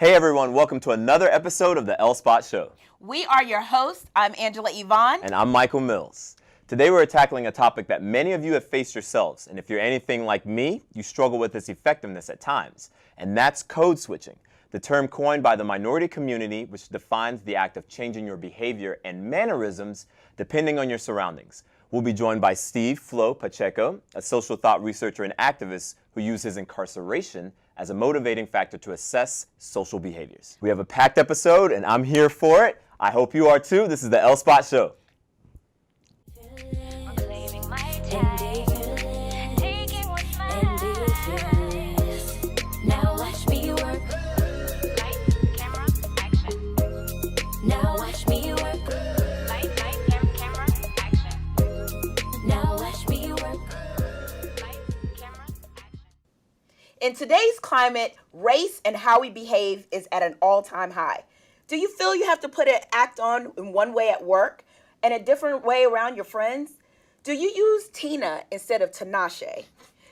Hey everyone, welcome to another episode of the L Spot Show. We are your hosts. I'm Angela Yvonne. And I'm Michael Mills. Today we're tackling a topic that many of you have faced yourselves, and if you're anything like me, you struggle with its effectiveness at times, and that's code switching, the term coined by the minority community which defines the act of changing your behavior and mannerisms depending on your surroundings. We'll be joined by Steve Flo Pacheco, a social thought researcher and activist who uses incarceration as a motivating factor to assess social behaviors. We have a packed episode, and I'm here for it. I hope you are too. This is the L Spot Show. In today's climate, race and how we behave is at an all-time high. Do you feel you have to put an act on in one way at work and a different way around your friends? Do you use Tina instead of Tinashe?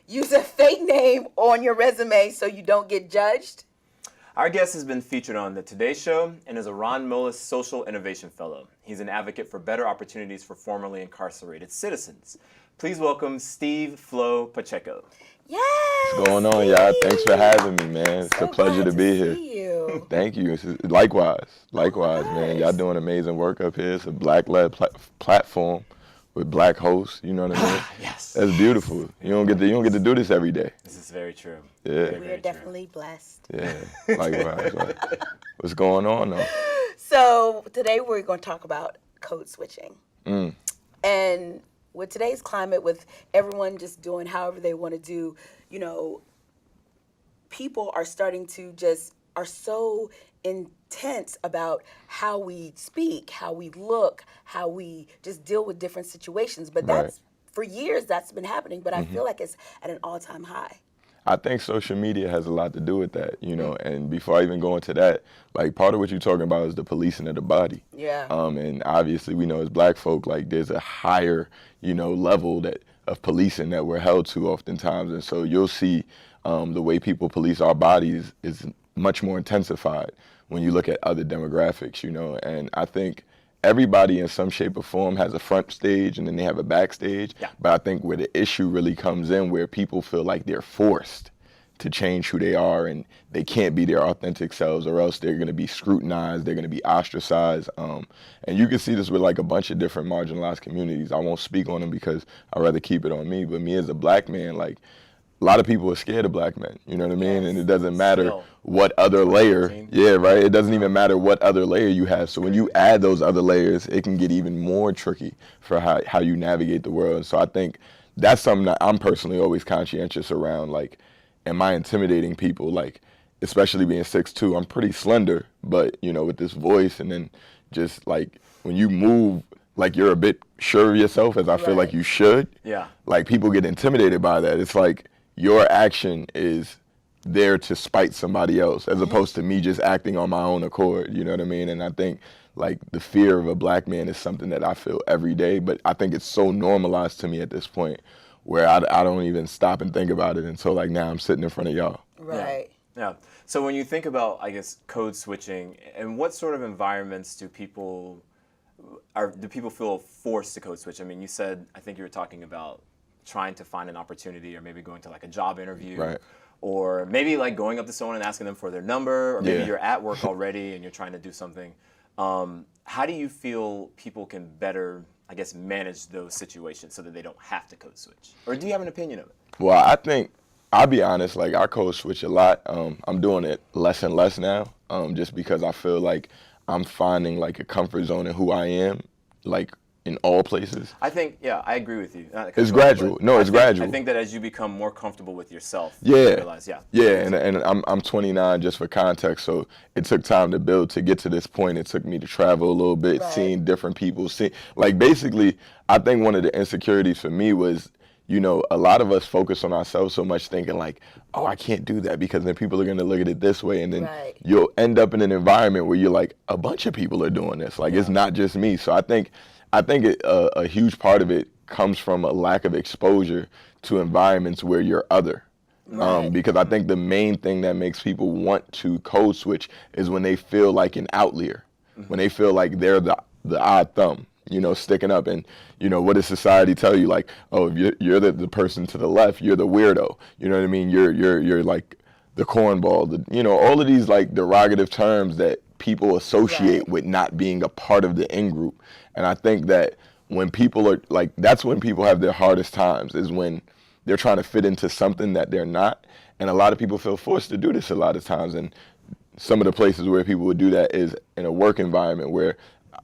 Use a fake name on your resume so you don't get judged? Our guest has been featured on The Today Show and is a Ron Mullis Social Innovation Fellow. He's an advocate for better opportunities for formerly incarcerated citizens. Please welcome Steve Flo Pacheco. Yes. What's going on, y'all? Thanks for having me, man. It's a pleasure to be here. See you. Thank you. Likewise, man. Y'all doing amazing work up here. It's a black-led platform with black hosts. You know what I mean? Yes. That's beautiful. You don't get to do this every day. This is very true. Yeah. We're definitely blessed. Yeah. Likewise. What's going on though? So today we're going to talk about code switching. And with today's climate, with everyone just doing however they want to do, you know, people are starting to are so intense about how we speak, how we look, how we just deal with different situations. But that's, for years, that's been happening, but I feel like it's at an all-time high. I think social media has a lot to do with that, you know, and before I even go into that, like part of what you're talking about is the policing of the body. Yeah. And obviously we know as black folk, like there's a higher, you know, level of policing that we're held to oftentimes. And so you'll see the way people police our bodies is much more intensified when you look at other demographics, you know, and I think everybody in some shape or form has a front stage and then they have a backstage. Yeah. But I think where the issue really comes in, where people feel like they're forced to change who they are and they can't be their authentic selves or else they're going to be scrutinized, they're going to be ostracized. And you can see this with like a bunch of different marginalized communities. I won't speak on them because I'd rather keep it on me. But me as a black man, like a lot of people are scared of black men, you know what I mean? And it doesn't matter what other layer, it doesn't even matter what other layer you have. So when you add those other layers, it can get even more tricky for how you navigate the world. So I think that's something that I'm personally always conscientious around, like, am I intimidating people? Like, especially being 6'2", I'm pretty slender, but, you know, with this voice and then just like when you move, like you're a bit sure of yourself, as I feel like you should. Yeah. Like people get intimidated by that. It's like your action is there to spite somebody else as opposed to me just acting on my own accord, you know what I mean? And I think like the fear of a black man is something that I feel every day, but I think it's so normalized to me at this point where I don't even stop and think about it until like now I'm sitting in front of y'all. Right. Yeah. So when you think about, I guess, code switching, and what sort of environments do people feel forced to code switch? I mean, you said, I think you were talking about trying to find an opportunity or maybe going to like a job interview or maybe like going up to someone and asking them for their number, or maybe you're at work already and you're trying to do something. How do you feel people can better, I guess, manage those situations so that they don't have to code switch? Or do you have an opinion of it? Well, I think, I'll be honest, like I code switch a lot. I'm doing it less and less now, just because I feel like I'm finding like a comfort zone in who I am, like in all places. I think, I agree with you. It's gradual. No, it's gradual. I think that as you become more comfortable with yourself, you realize, and I'm 29 just for context, so it took time to build to get to this point. It took me to travel a little bit, seeing different people, like basically, I think one of the insecurities for me was, you know, a lot of us focus on ourselves so much thinking like, oh, I can't do that because then people are going to look at it this way. And then you'll end up in an environment where you're like, a bunch of people are doing this. Like, it's not just me. So I think a huge part of it comes from a lack of exposure to environments where you're other. Right. Because I think the main thing that makes people want to code switch is when they feel like an outlier, when they feel like they're the odd thumb, sticking up. And, what does society tell you? Like, oh, if you're the person to the left, you're the weirdo. You know what I mean? You're like the cornball, all of these like derogative terms that people associate with not being a part of the in group. And I think that when people are like, that's when people have their hardest times, is when they're trying to fit into something that they're not. And a lot of people feel forced to do this a lot of times. And some of the places where people would do that is in a work environment where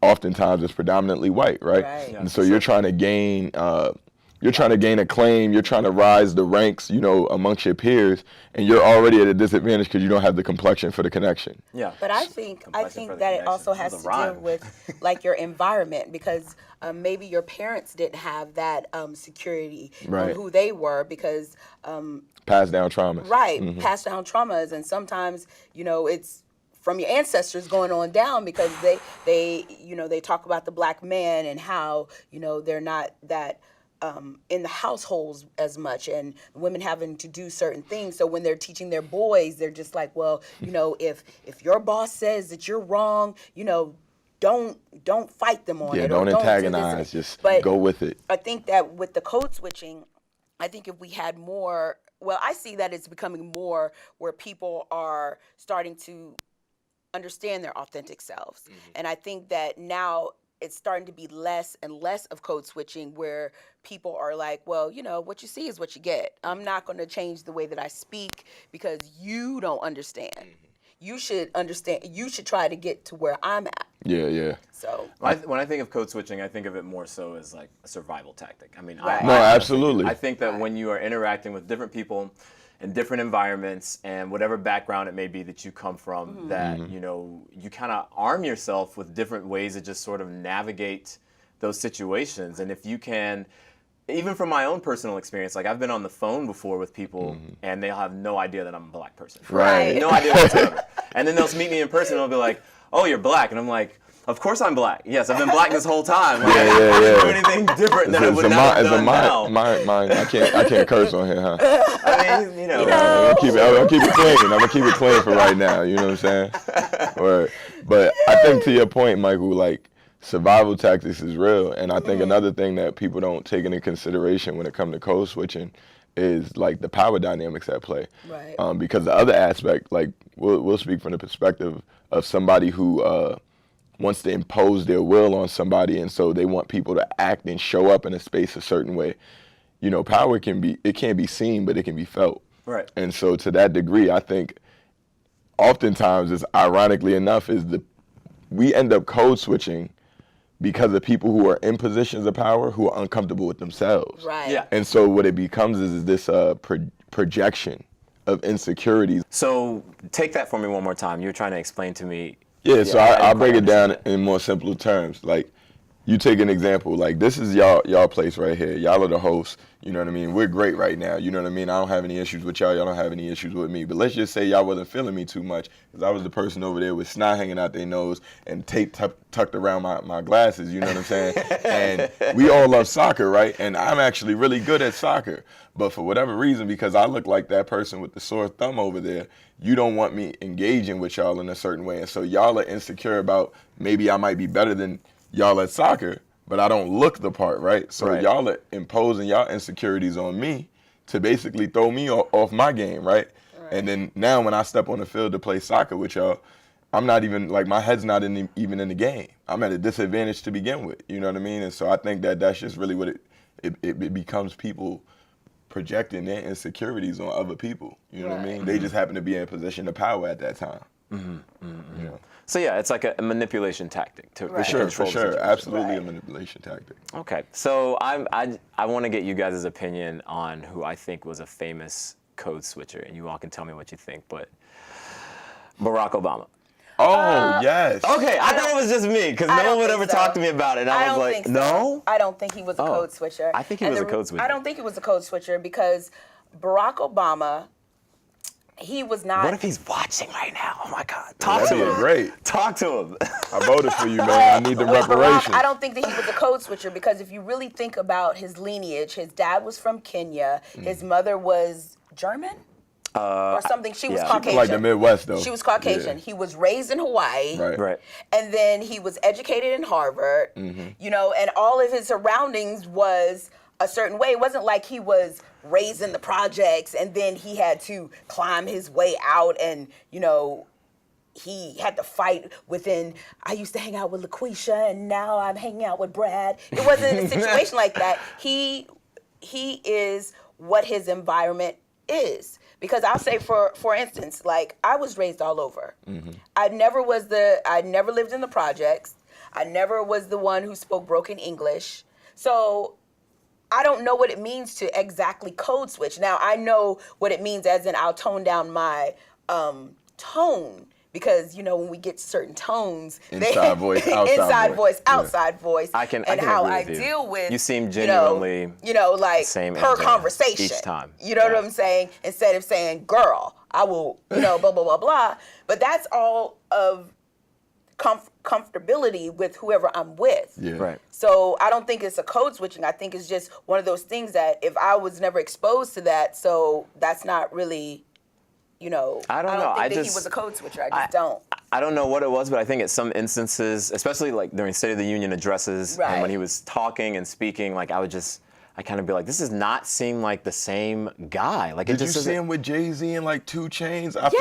oftentimes it's predominantly white, right? Right. And so you're trying to gain acclaim, you're trying to rise the ranks, amongst your peers, and you're already at a disadvantage because you don't have the complexion for the connection. Yeah. But I think that it also has to do with like your environment, because maybe your parents didn't have that security Right. on who they were, because Passed down traumas. right, passed down traumas, and sometimes it's from your ancestors going on down, because they talk about the black man and how they're not that in the households as much, and women having to do certain things. So when they're teaching their boys, they're just like, well, if your boss says that you're wrong, don't fight them on it. Don't or do antagonize, this. just But go with it. I think that with the code switching, I think if we had more, well, I see that it's becoming more where people are starting to understand their authentic selves. And I think that now it's starting to be less and less of code switching, where people are like, well, what you see is what you get. I'm not going to change the way that I speak because you don't understand. You should understand. You should try to get to where I'm at. Yeah. So When I think of code switching, I think of it more so as like a survival tactic. I mean, Right. No, absolutely. I think that when you are interacting with different people in different environments and whatever background it may be that you come from, that you kind of arm yourself with different ways to just sort of navigate those situations. And if you can, even from my own personal experience, like I've been on the phone before with people and they'll have no idea that I'm a black person. Right. No idea whatsoever. And then they'll meet me in person and they'll be like, oh, you're black. And I'm like, of course I'm black. Yes, I've been black this whole time. Like, I didn't do anything different than I would not have done now. I can't curse on here, huh? I mean, I'm gonna keep it clean. I'm gonna keep it clean for right now. You know what I'm saying? But I think to your point, Michael, like survival tactics is real, and I think another thing that people don't take into consideration when it comes to code switching is like the power dynamics at play. Right. Because the other aspect, like we'll speak from the perspective of somebody who wants to impose their will on somebody, and so they want people to act and show up in a space a certain way. Power can't be seen, but it can be felt. Right. And so to that degree, I think oftentimes, is ironically enough, we end up code switching because of people who are in positions of power who are uncomfortable with themselves. right. Yeah. And so what it becomes is this projection of insecurities. So take that for me one more time. You're trying to explain to me. Yeah, so I I'll break it down understand. in more simpler terms. Like, you take an example, like this is y'all place right here. Y'all are the hosts, you know what I mean? We're great right now, you know what I mean? I don't have any issues with y'all don't have any issues with me. But let's just say y'all wasn't feeling me too much, because I was the person over there with snot hanging out their nose and tape tucked around my glasses, you know what I'm saying? And we all love soccer, right? And I'm actually really good at soccer. But for whatever reason, because I look like that person with the sore thumb over there, you don't want me engaging with y'all in a certain way. And so y'all are insecure about maybe I might be better than y'all at soccer, but I don't look the part, right? So Right. y'all are imposing y'all insecurities on me to basically throw me off my game, right? And then now when I step on the field to play soccer with y'all, I'm not even, like, my head's not even in the game. I'm at a disadvantage to begin with, you know what I mean? And so I think that's just really what it becomes, people projecting their insecurities on other people, you know what I mean? They just happen to be in a position of power at that time. You know? So yeah, it's like a manipulation tactic to Right. control For the sure, situation. absolutely Right. a manipulation tactic. Okay, so I want to get you guys' opinion on who I think was a famous code switcher, and you all can tell me what you think. But Barack Obama. Oh, yes. Okay, I thought it was just me because I no don't one would think ever so. talk to me about it. And I was don't like, think so. no. I don't think he was a code switcher. I think he was a code switcher. I don't think he was a code switcher because Barack Obama, he was not. What if he's watching right now? Oh my God, talk That'd to be him. great. Talk to him. I voted for you, man. I need the Barack, reparations. I don't think that he was a code switcher because if you really think about his lineage, his dad was from Kenya, his mother was German. or something. She was yeah. Caucasian. Like the Midwest, though. She was Caucasian. Yeah. He was raised in Hawaii. Right. And then he was educated in Harvard, you know, and all of his surroundings was a certain way. It wasn't like he was raised in the projects and then he had to climb his way out and, you know, he had to fight within, I used to hang out with LaQuisha and now I'm hanging out with Brad. It wasn't a situation like that. He is what his environment is. Because I'll say, for instance, like, I was raised all over. I never lived in the projects. I never was the one who spoke broken English. So I don't know what it means to exactly code switch. Now, I know what it means as in I'll tone down my tone. Because, you know, when we get certain tones, inside voice, outside voice, I can how agree I with you. deal with, you seem genuinely, like same per conversation each time. You know what I'm saying? Instead of saying, girl, I will, you know, blah, blah, blah, blah. But that's all of comfortability with whoever I'm with. Yeah. Right. So I don't think it's a code switching. I think it's just one of those things that if I was never exposed to that, so that's not really, you know, I don't know. think that he was a code switcher. I just don't. I don't know what it was, but I think at some instances, especially like during State of the Union addresses, and when he was talking and speaking, like I kind of be like, this does not seem like the same guy. Like, Did it just you see him with Jay-Z and like 2 Chainz? I Yes.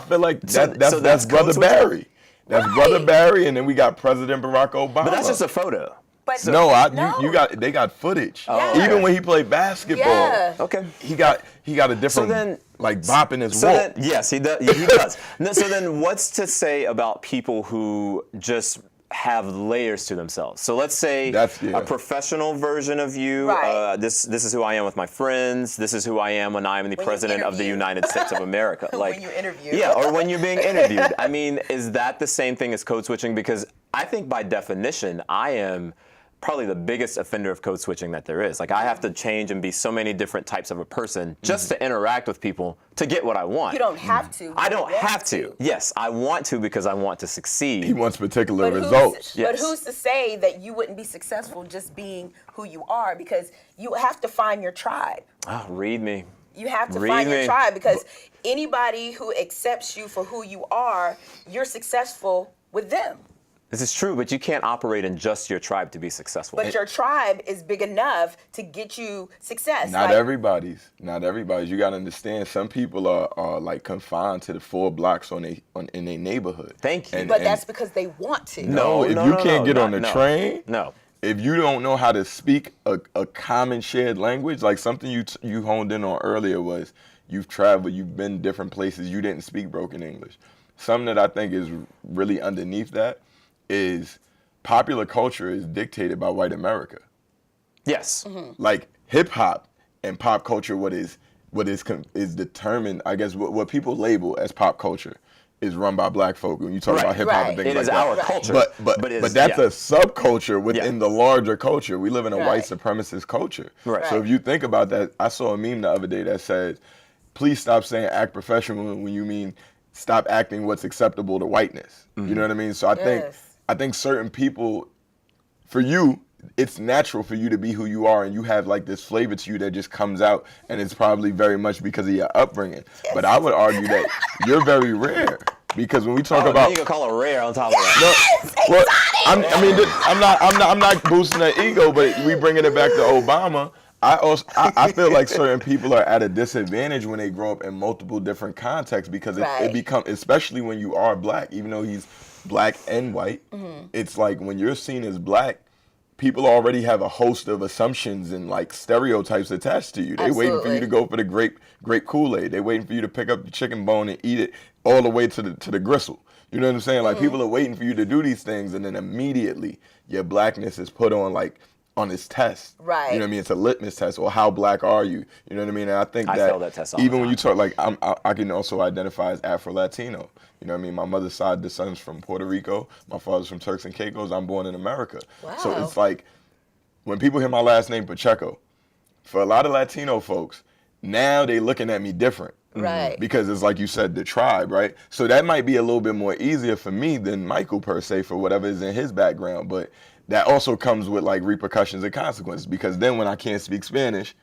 feel like that's so that's Brother code Barry. That's Brother Barry, and then we got President Barack Obama. But that's just a photo. But they got footage. Yeah. Even when he played basketball, Yeah. Okay. he got a different bop in his walk. Yes, he does. He does. So then, what's to say about people who just have layers to themselves? So let's say a professional version of you. Right. This is who I am with my friends. This is who I am when I am the president of the United States of America. Like when you interview. Yeah, or when you're being interviewed. I mean, is that the same thing as code switching? Because I think by definition, I am probably the biggest offender of code switching that there is. Like, I have to change and be so many different types of a person just to interact with people to get what I want. You don't have to. I don't have to. Yes, I want to because I want to succeed. He wants particular results. But who's to say that you wouldn't be successful just being who you are? Because you have to find your tribe. Oh, read me. You have to find your tribe, because anybody who accepts you for who you are, you're successful with them. This is true, but you can't operate in just your tribe to be successful. But your tribe is big enough to get you success. Not everybody's. You got to understand, some people are like confined to the 4 blocks in their neighborhood. Thank you. But that's because they want to. No, if you can't get on the train, no. If you don't know how to speak a common shared language, like something you honed in on earlier was you've traveled, you've been different places, you didn't speak broken English. Something that I think is really underneath that is popular culture is dictated by white America. Yes. Like hip hop and pop culture, what is determined, I guess, what people label as pop culture is run by black folk. When you talk about hip hop and things like that, it is our culture. But that's a subculture within the larger culture. We live in a white supremacist culture. Right. So if you think about that, I saw a meme the other day that says, "Please stop saying act professional when you mean stop acting what's acceptable to whiteness." You know what I mean? So I think certain people, for you, it's natural for you to be who you are, and you have like this flavor to you that just comes out, and it's probably very much because of your upbringing. Yes. But I would argue that you're very rare, because when we talk about, you can call it rare on top of that. No, well, I'm not boosting that ego, but we bringing it back to Obama. I feel like certain people are at a disadvantage when they grow up in multiple different contexts, because it becomes, especially when you are black, even though he's black and white, it's like when you're seen as black, people already have a host of assumptions and like stereotypes attached to you. They waiting for you to go for the grape Kool-Aid. They waiting for you to pick up the chicken bone and eat it all the way to the gristle. You know what I'm saying? Like people are waiting for you to do these things, and then immediately your blackness is put on this test. Right. You know what I mean? It's a litmus test. Or how black are you? You know what I mean? And I think fail that test all the even time. when you talk, like I can also identify as Afro-Latino. You know what I mean? My mother's side descends from Puerto Rico. My father's from Turks and Caicos. I'm born in America. Wow. So it's like when people hear my last name, Pacheco, for a lot of Latino folks, now they looking at me different. Right. Because it's like you said, the tribe, right? So that might be a little bit more easier for me than Michael per se, for whatever is in his background. But that also comes with like repercussions and consequences, because then when I can't speak Spanish,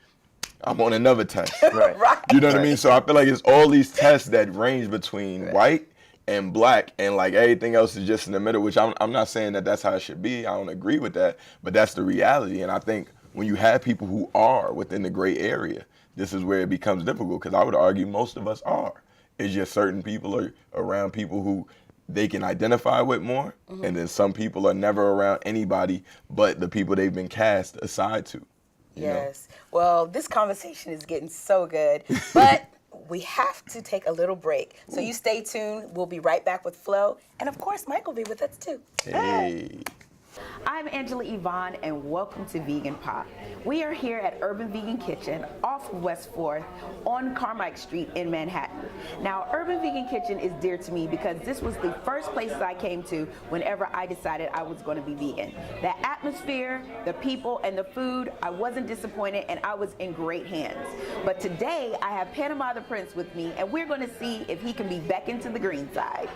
I'm on another test. Right. You know what I mean? So I feel like it's all these tests that range between white and black, and like everything else is just in the middle, which I'm not saying that that's how it should be. I don't agree with that, but that's the reality. And I think when you have people who are within the gray area, this is where it becomes difficult, because I would argue most of us are. It's just certain people are around people who they can identify with more, and then some people are never around anybody but the people they've been cast aside to. Yes. Well, this conversation is getting so good, but we have to take a little break. So you stay tuned. We'll be right back with Flo. And of course, Mike will be with us too. Hey. I'm Angela Yvonne, and welcome to Vegan Pop. We are here at Urban Vegan Kitchen off of West 4th on Carmike Street in Manhattan. Now, Urban Vegan Kitchen is dear to me because this was the first place I came to whenever I decided I was going to be vegan. The atmosphere, the people, and the food, I wasn't disappointed, and I was in great hands. But today, I have Panama Da Prince with me, and we're going to see if he can be back into the green side.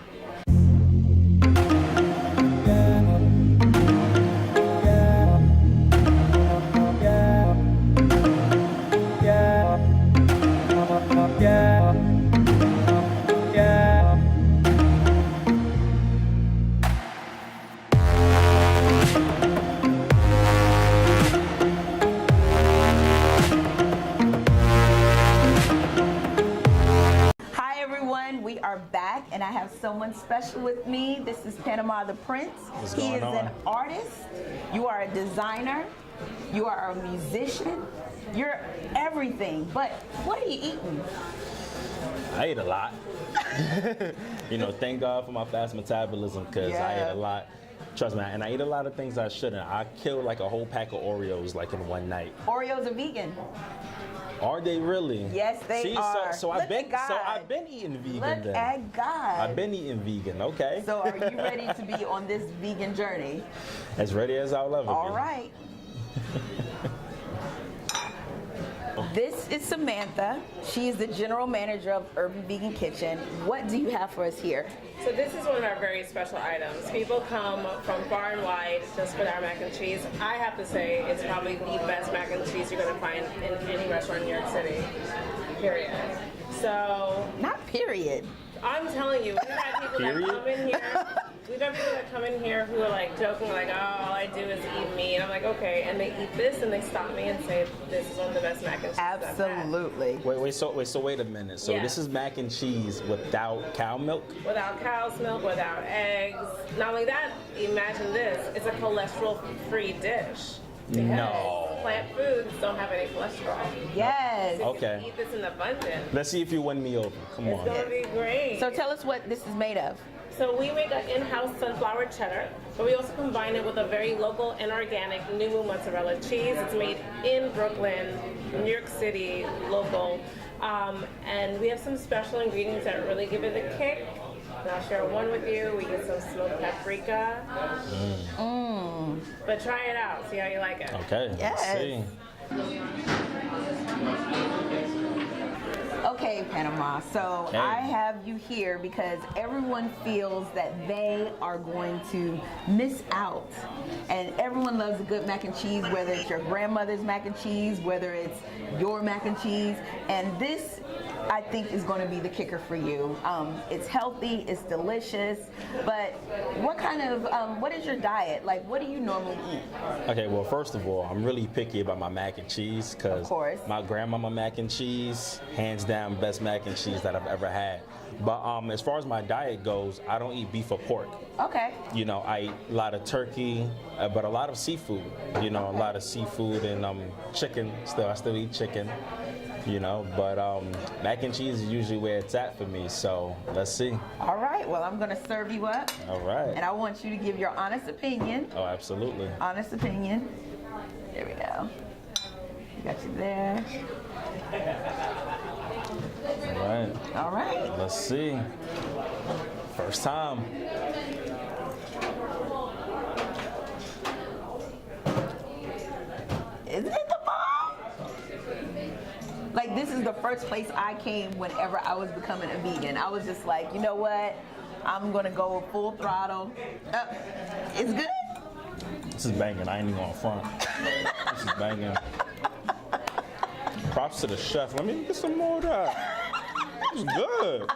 Back, and I have someone special with me. This is Panama Da Prince. He is an artist. You are a designer. You are a musician. You're everything. But what are you eating? I eat a lot. You know, thank God for my fast metabolism, because I eat a lot. Trust me, and I eat a lot of things I shouldn't. I kill like a whole pack of Oreos like in one night. Oreos are vegan. Are they really? Yes, they are. So I've been eating vegan. Look at God. I've been eating vegan. Okay. So are you ready to be on this vegan journey? As ready as I'll ever be. All right. This is Samantha. She is the general manager of Urban Vegan Kitchen. What do you have for us here? So this is one of our very special items. People come from far and wide just for our mac and cheese. I have to say it's probably the best mac and cheese you're going to find in any restaurant in New York City, period. So... Not period. I'm telling you, we've had people that come in here. We've had people that come in here who are like joking, like, oh, all I do is eat meat. And I'm like, okay. And they eat this and they stop me and say, this is one of the best mac and cheese I've had. Absolutely. Wait a minute. So this is mac and cheese without cow milk? Without cow's milk, without eggs. Not only that, imagine this. It's a cholesterol-free dish. No. Plant foods don't have any cholesterol. Yes. So okay. You can eat this in abundance. Let's see if you win me over. Come on. It's going to be great. So tell us what this is made of. So we make an in-house sunflower cheddar, but we also combine it with a very local and organic New Moon mozzarella cheese. It's made in Brooklyn, New York City, local. And we have some special ingredients that really give it a kick. And I'll share one with you. We get some smoked paprika. But try it out. See how you like it. Okay. Yes. Let's see. Okay, Panama, so I have you here because everyone feels that they are going to miss out. And everyone loves a good mac and cheese, whether it's your grandmother's mac and cheese, whether it's your mac and cheese. And this, I think, is going to be the kicker for you. It's healthy, it's delicious, but what is your diet? Like, what do you normally eat? Okay, well, first of all, I'm really picky about my mac and cheese because my grandmama mac and cheese, hands down, best mac and cheese that I've ever had. But as far as my diet goes, I don't eat beef or pork. Okay. You know, I eat a lot of turkey, but a lot of seafood. You know, a lot of seafood and chicken. I still eat chicken. You know, but mac and cheese is usually where it's at for me, so let's see. All right, well, I'm gonna serve you up. All right. And I want you to give your honest opinion. Oh, absolutely. Honest opinion. There we go. Got you there. All right. All right. Let's see. First time. Isn't it the bomb? Like, this is the first place I came whenever I was becoming a vegan. I was just like, you know what? I'm gonna go full throttle. It's good. This is banging. I ain't even on front. This is banging. Props to the chef. Let me get some more of that. It's good.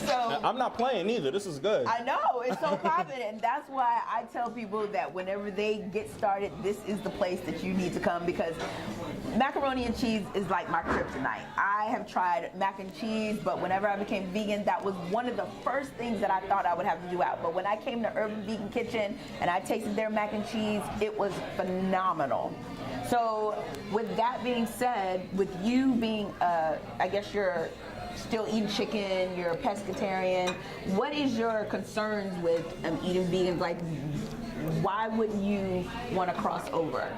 So I'm not playing either. This is good. I know, it's so poppin', and that's why I tell people that whenever they get started, this is the place that you need to come, because macaroni and cheese is like my kryptonite. I have tried mac and cheese, but whenever I became vegan, that was one of the first things that I thought I would have to do out. But when I came to Urban Vegan Kitchen and I tasted their mac and cheese, it was phenomenal. So with that being said, with you being, I guess you're still eating chicken, you're a pescatarian, what is your concerns with eating vegan? Like, why wouldn't you want to cross over?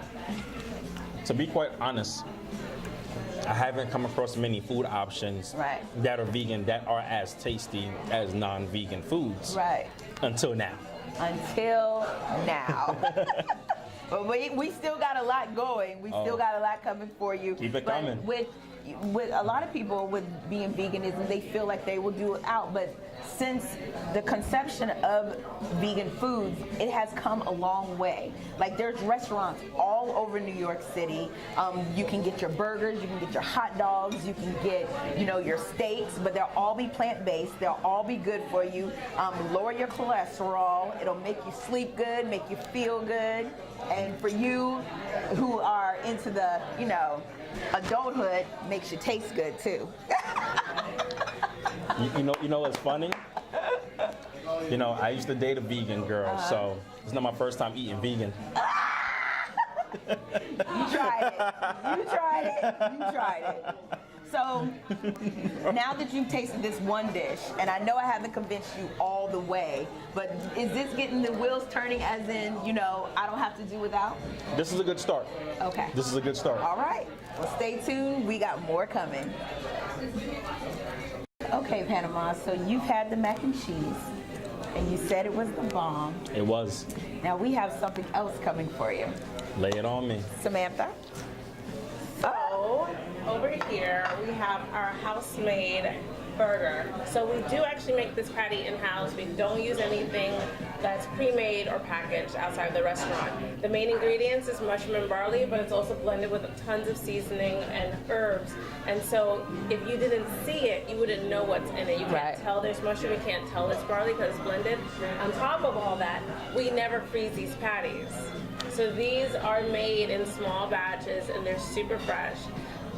To be quite honest, I haven't come across many food options that are vegan that are as tasty as non-vegan foods. Right. Until now. Until now. But we still got a lot going. We still got a lot coming for you. Keep it coming. With a lot of people with being veganism, they feel like they will do it out. But since the conception of vegan foods, it has come a long way. Like, there's restaurants all over New York City. You can get your burgers, you can get your hot dogs, you can get, your steaks, but they'll all be plant-based. They'll all be good for you. Lower your cholesterol. It'll make you sleep good, make you feel good. And for you who are into the, adulthood, makes you taste good too. You know what's funny? I used to date a vegan girl, so it's not my first time eating vegan. You tried it. So now that you've tasted this one dish, and I know I haven't convinced you all the way, but is this getting the wheels turning as in, I don't have to do without? This is a good start. Okay. This is a good start. All right. Well, stay tuned. We got more coming. Okay, Panama, so you've had the mac and cheese, and you said it was the bomb. It was. Now we have something else coming for you. Lay it on me. Samantha? So, over here we have our house-made burger. So we do actually make this patty in-house. We don't use anything that's pre-made or packaged outside the restaurant. The main ingredients is mushroom and barley, but it's also blended with tons of seasoning and herbs. And so if you didn't see it, you wouldn't know what's in it. You can't tell there's mushroom, you can't tell it's barley because it's blended. On top of all that, we never freeze these patties. So these are made in small batches and they're super fresh.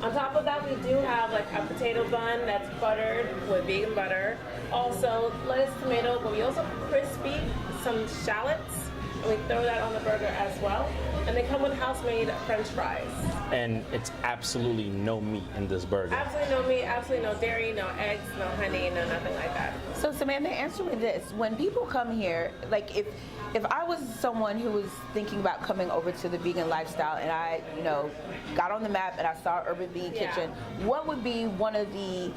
On top of that, we do have like a potato bun that's buttered with vegan butter. Also lettuce, tomato, but we also crispy some shallots and we throw that on the burger as well. And they come with house-made French fries. And it's absolutely no meat in this burger. Absolutely no meat, absolutely no dairy, no eggs, no honey, no nothing like that. So Samantha, answer me this. When people come here, like if I was someone who was thinking about coming over to the vegan lifestyle and I, got on the map and I saw Urban Vegan Kitchen, what would be one of the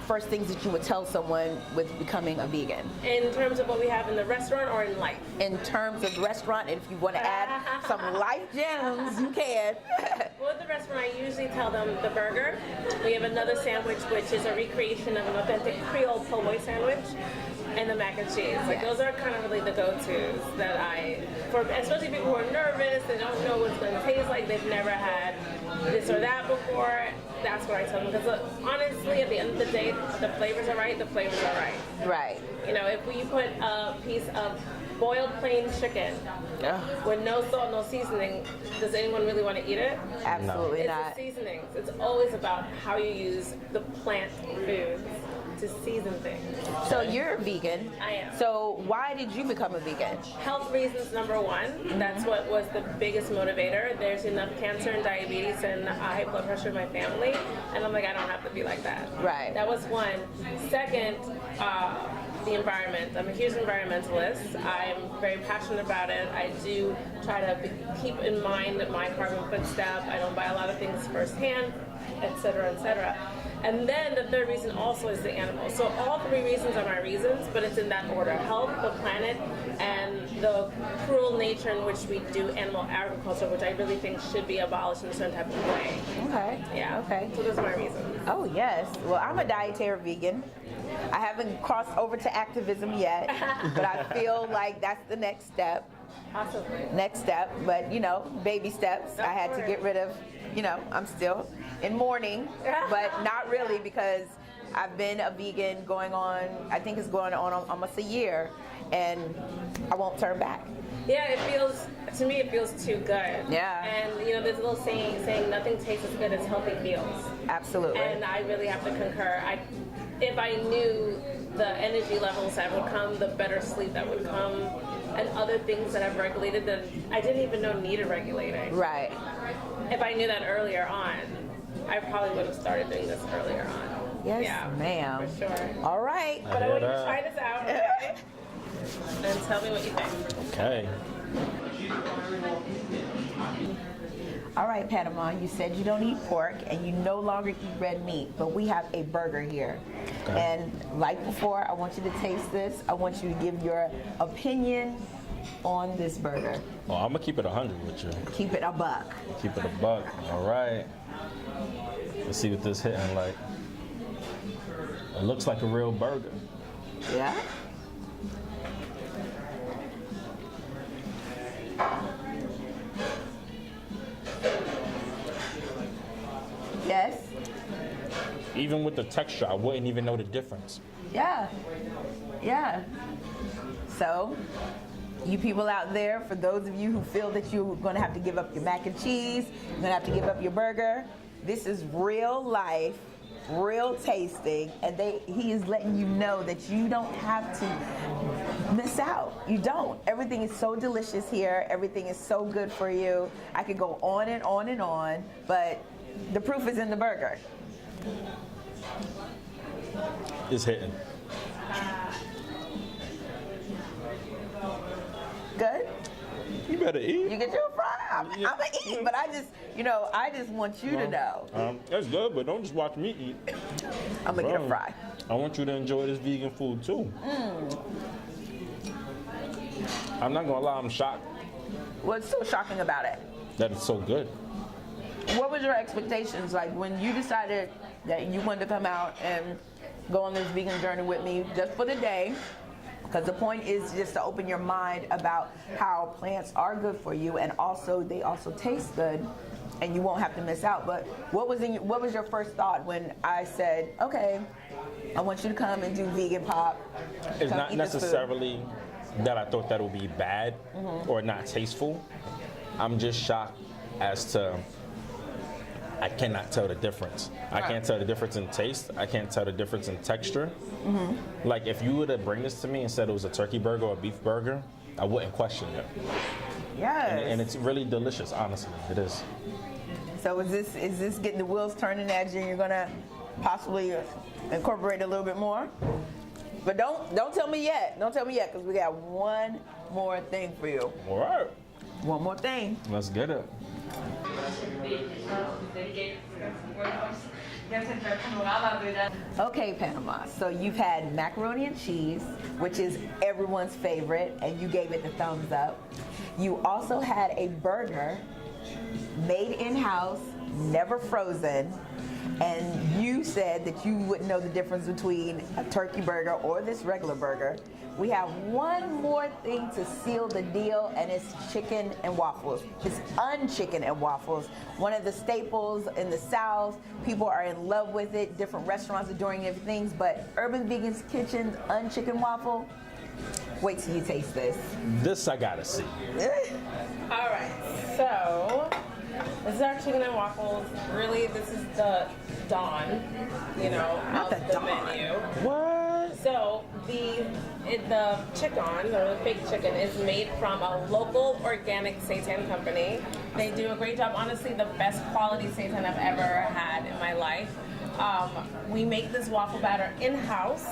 first things that you would tell someone with becoming a vegan? In terms of what we have in the restaurant or in life? In terms of the restaurant, and if you want to add some life gems, you can. Well, at the restaurant, I usually tell them the burger. We have another sandwich, which is a recreation of an authentic Creole po' boy sandwich, and the mac and cheese. Like, those are kind of really the go-tos that especially people who are nervous, they don't know what it's going to taste like, they've never had this or that before. That's what I tell them. Because honestly, at the end of the day, the flavors are right, the flavors are right. Right. If we put a piece of boiled plain chicken with no salt, no seasoning, does anyone really want to eat it? Absolutely not. It's the seasonings. It's always about how you use the plant foods to season things. So you're a vegan. I am. So why did you become a vegan? Health reasons, number one. That's what was the biggest motivator. There's enough cancer and diabetes and high blood pressure in my family, and I'm like, I don't have to be like that. Right. That was one. Second, the environment. I'm a huge environmentalist. I'm very passionate about it. I do try to keep in mind my carbon footstep. I don't buy a lot of things firsthand, et cetera, et cetera. And then the third reason also is the animals. So all three reasons are my reasons, but it's in that order: health, the planet, and the cruel nature in which we do animal agriculture, which I really think should be abolished in a certain type of way. Okay. Yeah. Okay. So those are my reasons. Oh yes. Well, I'm a dietary vegan. I haven't crossed over to activism yet, but I feel like that's the next step. Possibly. next step, but baby steps. I had to get rid of, I'm still in mourning, but not really, because I've been a vegan going on, I think it's going on almost a year, and I won't turn back. Yeah, to me it feels too good. Yeah. And there's a little saying nothing tastes as good as healthy feels. Absolutely. And I really have to concur. If I knew the energy levels that would come, the better sleep that would come, and other things that I've regulated that I didn't even know needed regulating. Right. If I knew that earlier on, I probably would have started doing this earlier on. Yes, yeah, ma'am. For sure. All right. But I want you to try this out, okay? And tell me what you think. Okay. All right, Panama, you said you don't eat pork and you no longer eat red meat, but we have a burger here. Okay. And like before, I want you to taste this. I want you to give your opinion on this burger. Well, I'm gonna keep it 100 with you. Keep it a buck. Keep it a buck. All right. Let's see what this hitting like. It looks like a real burger. Yeah? Yes? Even with the texture, I wouldn't even know the difference. Yeah. Yeah. So, you people out there, for those of you who feel that you're going to have to give up your mac and cheese, you're going to have to give up your burger, this is real life, real tasting, and he is letting you know that you don't have to miss out. You don't. Everything is so delicious here. Everything is so good for you. I could go on and on and on, but the proof is in the burger. It's hitting. Good? You better eat. You get your fry. I'm gonna eat, but I just want you to know. That's good, but don't just watch me eat. I'm gonna get a fry. I want you to enjoy this vegan food too. I'm not gonna lie, I'm shocked What's so shocking about it? that it's so good. What was your expectations like when you decided that you wanted to come out and go on this vegan journey with me just for the day? Because the point is just to open your mind about how plants are good for you, and also they also taste good, and you won't have to miss out. But what was your first thought when I said, okay, I want you to come and do vegan pop? It's come not eat this food. necessarily that I thought that would be bad or not tasteful. I'm just shocked as to I cannot tell the difference. I can't tell the difference in taste. I can't tell the difference in texture. Like if you were to bring this to me and said it was a turkey burger or a beef burger, I wouldn't question it. Yes. And it's really delicious, honestly. It is. So is this getting the wheels turning as you're gonna possibly incorporate a little bit more? But don't tell me yet. Don't tell me yet, because we got one more thing for you. All right. One more thing. Let's get it. Okay, Panama. So you've had macaroni and cheese, which is everyone's favorite, and you gave it the thumbs up. You also had a burger made in-house, never frozen, and you said that you wouldn't know the difference between a turkey burger or this regular burger. We have one more thing to seal the deal, and it's chicken and waffles. It's unchicken and waffles. One of the staples in the South. People are in love with it. Different restaurants are doing different things, but Urban Vegan's Kitchen's unchicken waffle, wait till you taste this. This I gotta see. All right, so this is our chicken and waffles. Really, this is the dawn, Not of the the dawn. menu. What? So the chicken, the fake chicken, is made from a local organic seitan company. They do a great job. Honestly, the best quality seitan I've ever had in my life. We make this waffle batter in-house,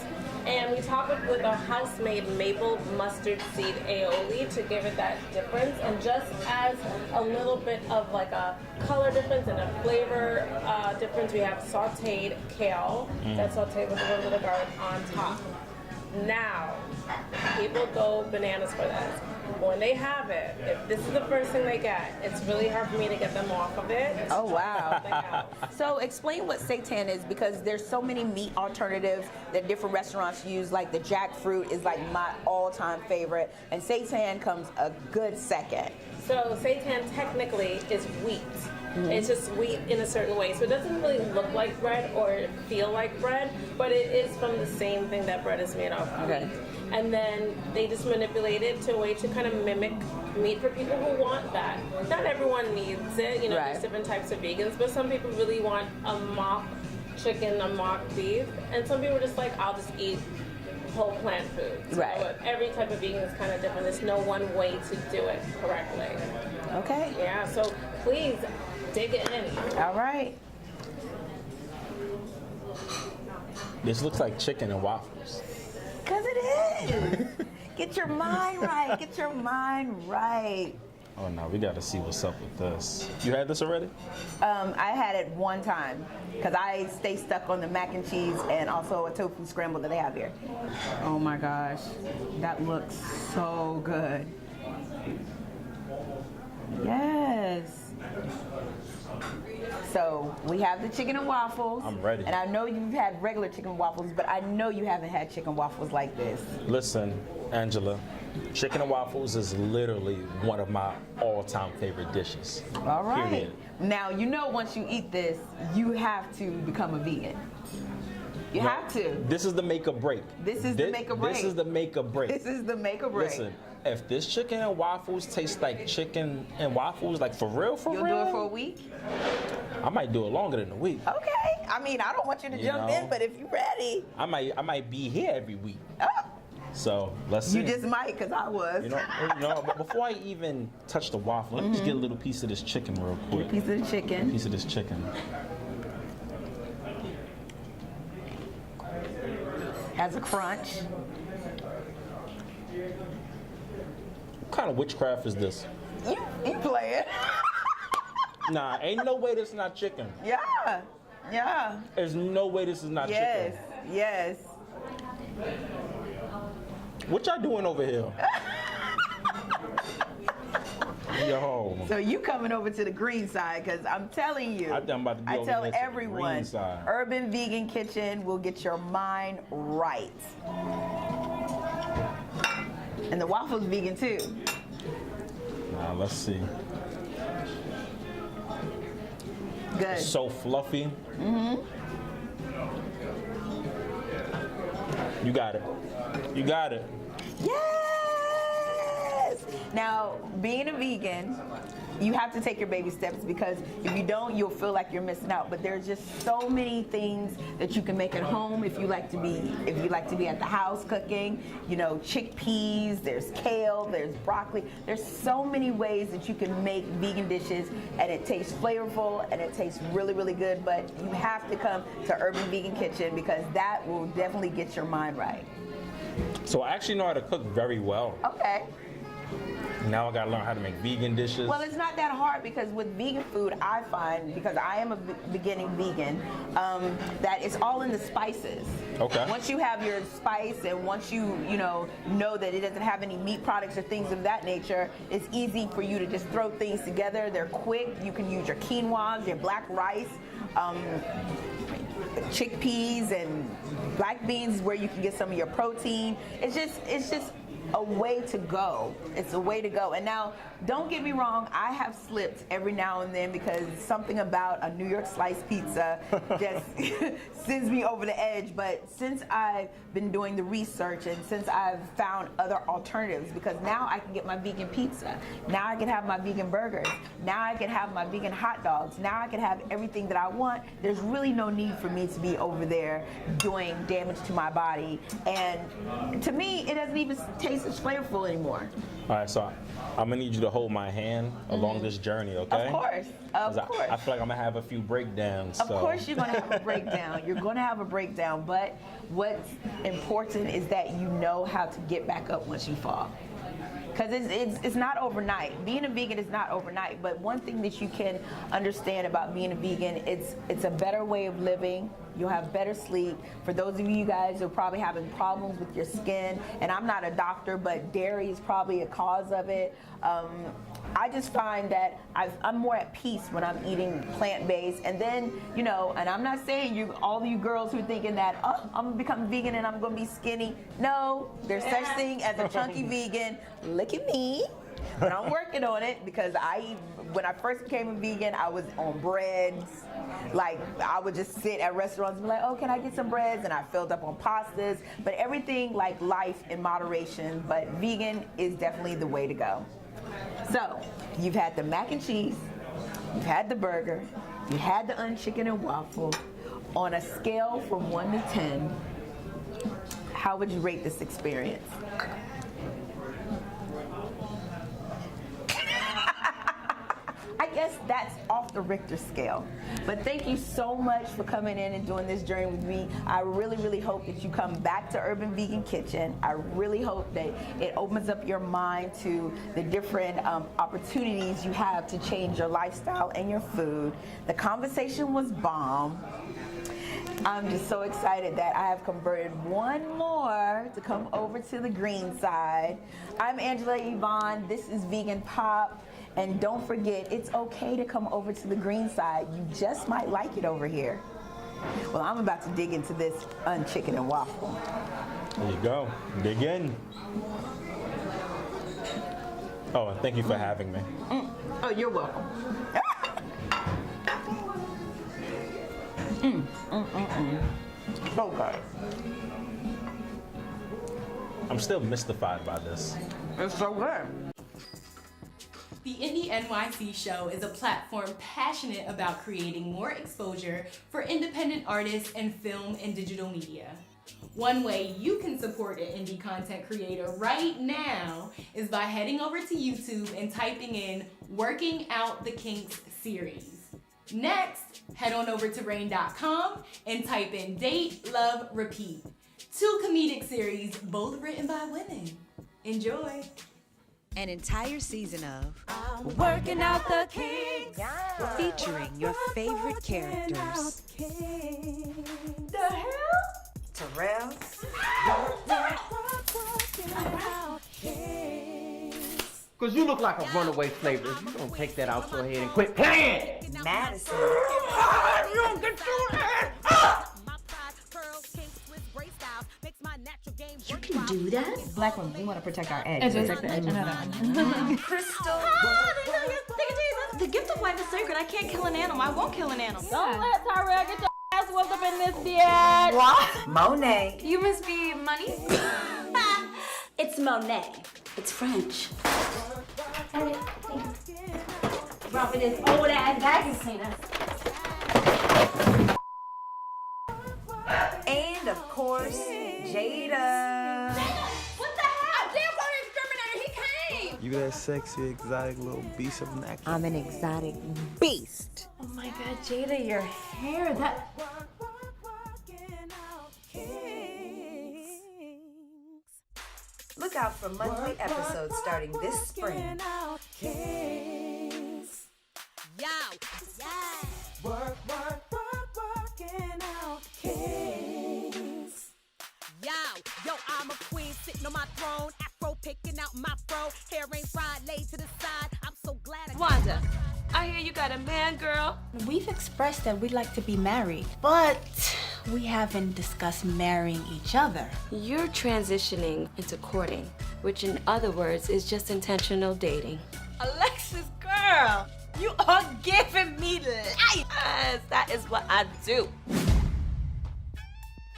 and we top it with a house-made maple mustard seed aioli to give it that difference, and just as a little bit of like a color difference and a flavor difference, we have sauteed kale that's sauteed with a little bit of garlic on top. Now, people go bananas for this. When they have it, if this is the first thing they get, it's really hard for me to get them off of it. Oh, wow. Something else. So explain what seitan is, because there's so many meat alternatives that different restaurants use. Like the jackfruit is like my all-time favorite, and seitan comes a good second. So seitan technically is wheat. It's just wheat in a certain way. So it doesn't really look like bread or feel like bread, but it is from the same thing that bread is made of. Okay. Wheat. And then they just manipulate it to a way to kind of mimic meat for people who want that. Not everyone needs it, you know, Right. there's different types of vegans, but some people really want a mock chicken, a mock beef, and some people are just like, I'll just eat whole plant foods. Right. So every type of vegan is kind of different. There's no one way to do it correctly. Okay. Yeah, so please dig it in. All right. This looks like chicken and waffles. Because it is. Get your mind right. Get your mind right. Oh no, we gotta see what's up with this. You had this already? I had it one time because I stay stuck on the mac and cheese and also a tofu scramble that they have here. Oh my gosh, that looks so good. Yes. So we have the chicken and waffles. I'm ready. And I know you've had regular chicken and waffles, but I know you haven't had chicken waffles like this. Listen, Angela, chicken and waffles is literally one of my all-time favorite dishes. All right. Period. Now, you know once you eat this, you have to become a vegan. You have to. This is the make or break. This is the make or break. This is the make or break. This is the make or break. Listen, if this chicken and waffles taste like chicken and waffles, like for real, You'll do it for a week? I might do it longer than a week. Okay. I mean, I don't want you to jump in, but if you're ready. I might be here every week. Oh, So let's see. you just might, because I was. You know, but before I even touch the waffle, let me just get a little piece of this chicken real quick. Piece of the chicken. Piece of this chicken. Has a crunch. What kind of witchcraft is this? You play it. Nah, ain't no way this is not chicken. Yeah. Yeah. There's no way this is not Yes. chicken. Yes. What y'all doing over here? Yo. So you coming over to the green side, because I'm telling you, I think I'm about to be I over tell here to the everyone, green side. Urban Vegan Kitchen will get your mind right. And the waffle's vegan too. Nah, let's see. Good. It's so fluffy. You got it. You got it. Yes! Now, being a vegan, you have to take your baby steps, because if you don't, you'll feel like you're missing out. But there's just so many things that you can make at home if you like to be at the house cooking. You know, chickpeas, there's kale, there's broccoli. There's so many ways that you can make vegan dishes, and it tastes flavorful and it tastes really, really good. But you have to come to Urban Vegan Kitchen, because that will definitely get your mind right. So I actually know how to cook very well. Okay. Now I gotta learn how to make vegan dishes. Well, it's not that hard, because with vegan food, I find, because I am a beginning vegan, that it's all in the spices. Okay. Once you have your spice, and once you know that it doesn't have any meat products or things of that nature, it's easy for you to just throw things together. They're quick. You can use your quinoa, your black rice, chickpeas, and black beans, where you can get some of your protein. It's just a way to go. It's a way to go. And now, don't get me wrong, I have slipped every now and then, because something about a New York slice pizza just sends me over the edge. But since I've been doing the research, and since I've found other alternatives, because now I can get my vegan pizza, now I can have my vegan burgers, now I can have my vegan hot dogs, now I can have everything that I want, there's really no need for me to be over there doing damage to my body. And to me, it doesn't even taste as flavorful anymore. All right, so I'm gonna need you to hold my hand along this journey, okay? Of course, of 'Cause course. I feel like I'm gonna have a few breakdowns. Of course you're going to have a breakdown. You're going to have a breakdown, but what's important is that you know how to get back up once you fall. Because it's not overnight. Being a vegan is not overnight, but one thing that you can understand about being a vegan, it's a better way of living. You'll have better sleep. For those of you guys who are probably having problems with your skin, and I'm not a doctor, but dairy is probably a cause of it. I just find that I'm more at peace when I'm eating plant-based. And then, you know, and I'm not saying all you girls who are thinking that, oh, I'm gonna become vegan and I'm gonna be skinny. No, there's such thing as a chunky vegan. Look at me. But I'm working on it because when I first became a vegan, I was on breads. Like, I would just sit at restaurants and be like, oh, can I get some breads? And I filled up on pastas. But everything, like life, in moderation. But vegan is definitely the way to go. So, you've had the mac and cheese, you've had the burger, you had the unchicken and waffle. On a scale from 1 to 10, how would you rate this experience? I guess that's off the Richter scale. But thank you so much for coming in and doing this journey with me. I really, really hope that you come back to Urban Vegan Kitchen. I really hope that it opens up your mind to the different opportunities you have to change your lifestyle and your food. The conversation was bomb. I'm just so excited that I have converted one more to come over to the green side. I'm Angela Yvonne. This is Vegan Pop. And don't forget, it's okay to come over to the green side. You just might like it over here. Well, I'm about to dig into this unchicken and waffle. There you go. Dig in. Oh, and thank you for having me. Oh, you're welcome. So good. I'm still mystified by this. It's so good. The IndieNYC show is a platform passionate about creating more exposure for independent artists and film and digital media. One way you can support an indie content creator right now is by heading over to YouTube and typing in Working Out the Kinks series. Next, head on over to rain.com and type in Date, Love, Repeat. 2 comedic series, both written by women. Enjoy. An entire season of Working Out the Kinks, featuring your favorite characters. The hell? Terrell, Cause you look like a runaway slave. If you don't take that out your head and quit playing. Madison, You don't get your head up! You can do that? Black women, we want to protect our edge. Protect the edge. Crystal. The gift of life is sacred. I can't kill an animal. I won't kill an animal. Don't let Tyrell get your ass whooped up in this bitch. What? Monet. You must be Money? It's Monet. It's French. Rubbing this old ass magazine. And of course, Jada. What the hell? A damn exterminator, he came! You that sexy, exotic little beast of nature. I'm an exotic beast. Oh my God, Jada, your hair, that... Look out for monthly episodes starting this spring. Yo, I'm a queen sitting on my throne, afro picking out my fro, hair ain't fried, laid to the side. I'm so glad Wanda, I hear you got a man, girl. We've expressed that we'd like to be married, but we haven't discussed marrying each other. You're transitioning into courting, which in other words is just intentional dating. Alexis, girl, you are giving me life. Yes, that is what I do.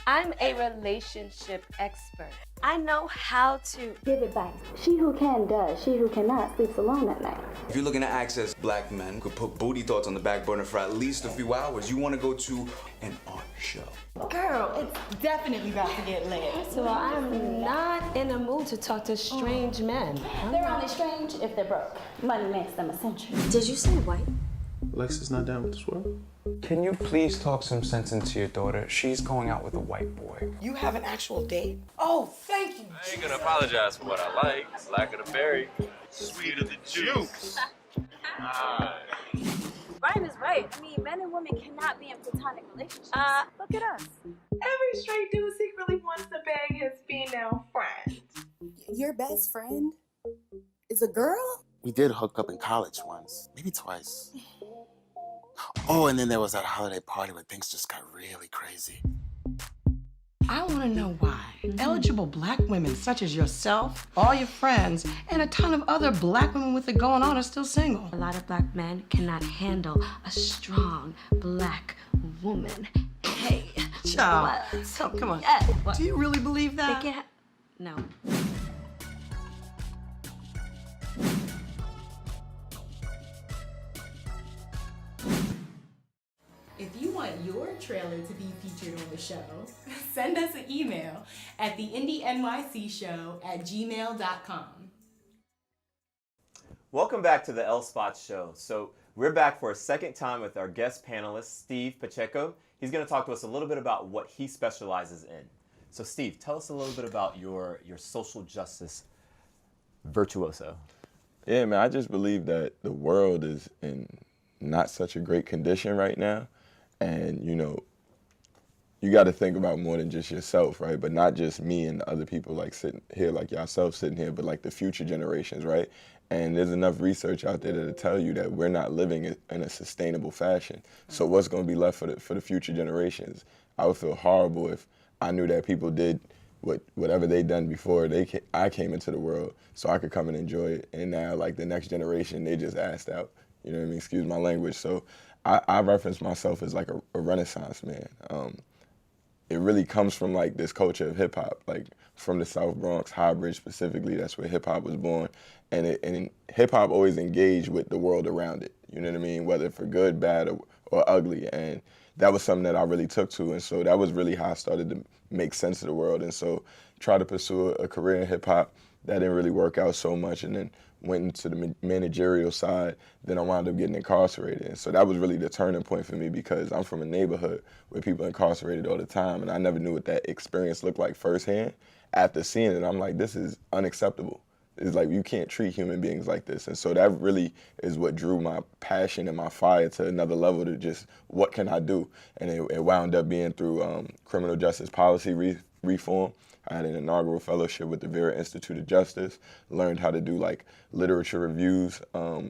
I'm a relationship expert. I know how to give advice. She who can does. She who cannot sleeps alone at night. If you're looking to access black men who could put booty thoughts on the back burner for at least a few hours, you want to go to an art show. Girl, it's definitely about to get lit. First of all, I'm not in a mood to talk to strange men. They're only strange if they're broke. Money makes them essential. Did you say white? Alexis not down with this world? Can you please talk some sense into your daughter? She's going out with a white boy. You have an actual date? Oh, thank you. I ain't gonna apologize for what I like. Black of the berry, sweet of the juice. Brian is right. I mean, men and women cannot be in platonic relationships. Look at us. Every straight dude secretly wants to bang his female friend. Your best friend is a girl? We did hook up in college once, maybe twice. Oh, and then there was that holiday party where things just got really crazy. I want to know why eligible black women such as yourself, all your friends, and a ton of other black women with it going on are still single. A lot of black men cannot handle a strong black woman. Hey, Child, what? come on. Yeah, what? Do you really believe that? They can't. No. If you want your trailer to be featured on the show, send us an email at the IndieNYC@gmail.com. Welcome back to the L Spots Show. So we're back for a second time with our guest panelist, Steve Pacheco. He's going to talk to us a little bit about what he specializes in. So Steve, tell us a little bit about your social justice virtuoso. Yeah, man, I just believe that the world is in not such a great condition right now. And, you know, you got to think about more than just yourself, right? But not just me and other people like sitting here, like yourself sitting here, but like the future generations, right? And there's enough research out there to tell you that we're not living in a sustainable fashion. So what's going to be left for the future generations? I would feel horrible if I knew that people did whatever they done before I came into the world, so I could come and enjoy it. And now, like, the next generation, they just asked out. You know what I mean? Excuse my language. So I reference myself as like a Renaissance man. It really comes from like this culture of hip hop, like from the South Bronx, High Bridge specifically. That's where hip hop was born, and hip hop always engaged with the world around it. You know what I mean? Whether for good, bad, or ugly. And that was something that I really took to, and so that was really how I started to make sense of the world. And so try to pursue a career in hip hop. That didn't really work out so much, and then went into the managerial side. Then I wound up getting incarcerated. And so that was really the turning point for me, because I'm from a neighborhood where people are incarcerated all the time, and I never knew what that experience looked like firsthand. After seeing it, I'm like, this is unacceptable. It's like, you can't treat human beings like this. And so that really is what drew my passion and my fire to another level, to just, what can I do? And it wound up being through criminal justice policy reform. I had an inaugural fellowship with the Vera Institute of Justice, learned how to do like literature reviews,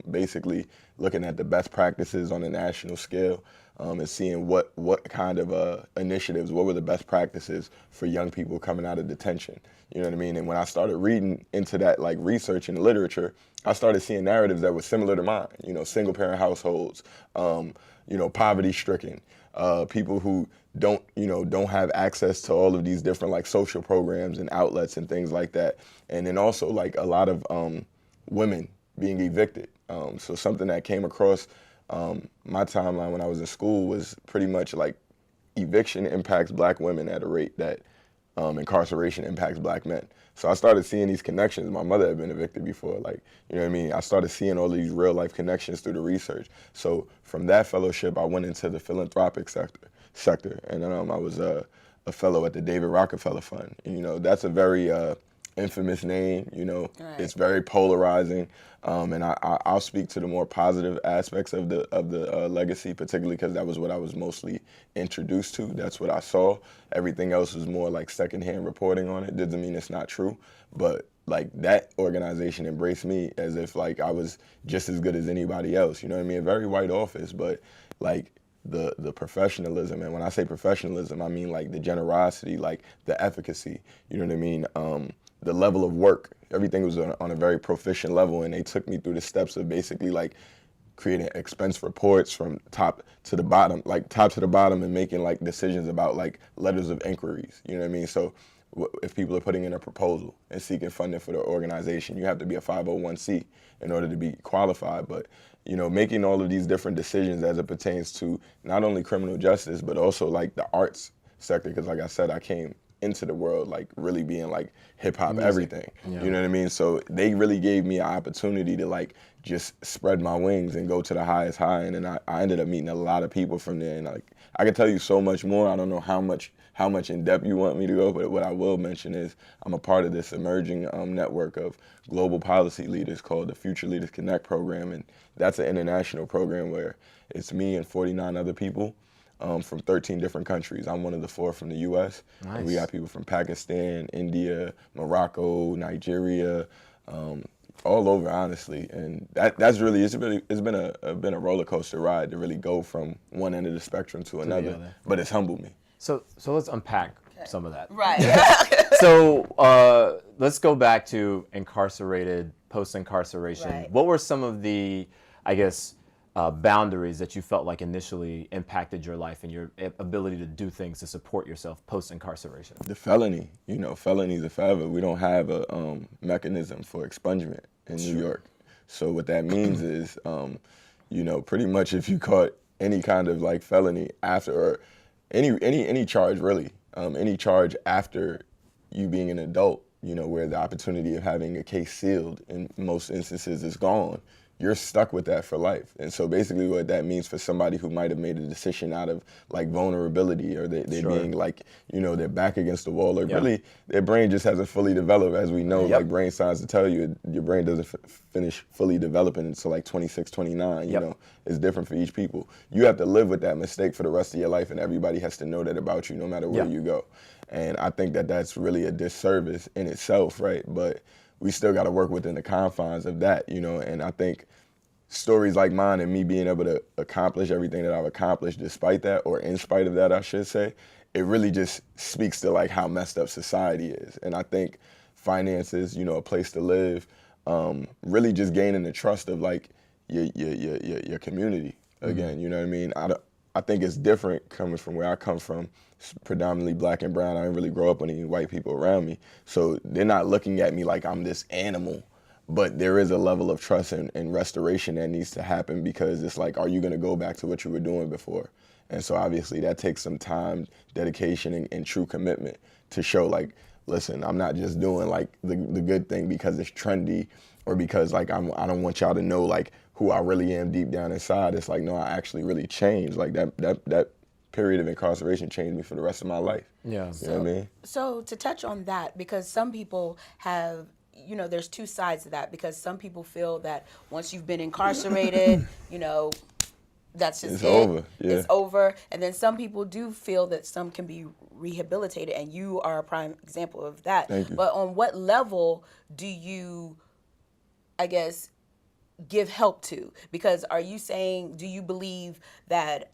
basically looking at the best practices on a national scale, and seeing what kind of initiatives, what were the best practices for young people coming out of detention. You know what I mean? And when I started reading into that, like, research and literature, I started seeing narratives that were similar to mine. You know, single parent households, you know, poverty stricken, people who don't have access to all of these different like social programs and outlets and things like that. And then also like a lot of women being evicted. So something that came across my timeline when I was in school was pretty much like eviction impacts black women at a rate that incarceration impacts black men. So I started seeing these connections. My mother had been evicted before, like, you know what I mean? I started seeing all of these real life connections through the research. So from that fellowship, I went into the philanthropic sector, and then I was a fellow at the David Rockefeller Fund. And, you know, that's a very infamous name. You know, right. It's very polarizing, and I'll speak to the more positive aspects of the legacy, particularly because that was what I was mostly introduced to. That's what I saw. Everything else was more like secondhand reporting on it. Doesn't mean it's not true, but like that organization embraced me as if like I was just as good as anybody else. You know what I mean? A very white office, but like the professionalism. And when I say professionalism, I mean like the generosity, like the efficacy. You know what I mean? The level of work. Everything was on a very proficient level, and they took me through the steps of basically like creating expense reports from top to the bottom, and making like decisions about like letters of inquiries. You know what I mean? So if people are putting in a proposal and seeking funding for their organization, you have to be a 501c in order to be qualified. But, you know, making all of these different decisions as it pertains to not only criminal justice, but also like the arts sector. Because like I said, I came into the world like really being like hip hop everything. Yeah. You know what I mean? So they really gave me an opportunity to like just spread my wings and go to the highest high. And then I ended up meeting a lot of people from there. And like I can tell you so much more. I don't know how much how much in depth you want me to go, but what I will mention is I'm a part of this emerging network of global policy leaders called the Future Leaders Connect program, and that's an international program where it's me and 49 other people from 13 different countries. I'm one of the 4 from the U.S. Nice. And we got people from Pakistan, India, Morocco, Nigeria, all over, honestly. And it's been a roller coaster ride to really go from one end of the spectrum to another. But it's humbled me. So let's unpack some of that. Right. So let's go back to incarcerated, post-incarceration. Right. What were some of the, I guess, boundaries that you felt like initially impacted your life and your ability to do things to support yourself post-incarceration? The felony, felonies are forever. We don't have a mechanism for expungement in New York. So what that means is, pretty much if you caught any kind of like felony after, or any charge really, any charge after you being an adult, where the opportunity of having a case sealed in most instances is gone, you're stuck with that for life. And so basically what that means for somebody who might have made a decision out of like vulnerability, or they being like, they're back against the wall, or really their brain just hasn't fully developed. As we know, like brain science to tell you, your brain doesn't finish fully developing until like 26, 29, you know, it's different for each people. You have to live with that mistake for the rest of your life, and everybody has to know that about you no matter where you go. And I think that that's really a disservice in itself, right? But we still got to work within the confines of that, and I think stories like mine and me being able to accomplish everything that I've accomplished despite that, or in spite of that, I should say, it really just speaks to like how messed up society is. And I think finances, a place to live, really just gaining the trust of like your community again, you know what I mean? I think it's different coming from where I come from. It's predominantly black and brown. I didn't really grow up with any white people around me. So they're not looking at me like I'm this animal, but there is a level of trust and restoration that needs to happen, because it's like, are you gonna go back to what you were doing before? And so obviously that takes some time, dedication, and true commitment to show like, listen, I'm not just doing like the good thing because it's trendy, or because like I don't want y'all to know like who I really am deep down inside. It's like, no, I actually really changed. Like that period of incarceration changed me for the rest of my life. Yeah. You know what I mean? So to touch on that, because some people have, there's two sides to that, because some people feel that once you've been incarcerated, that's just it's over. Yeah. It's over. And then some people do feel that some can be rehabilitated, and you are a prime example of that. Thank you. But on what level do you, I guess, give help to? Because are you saying, do you believe that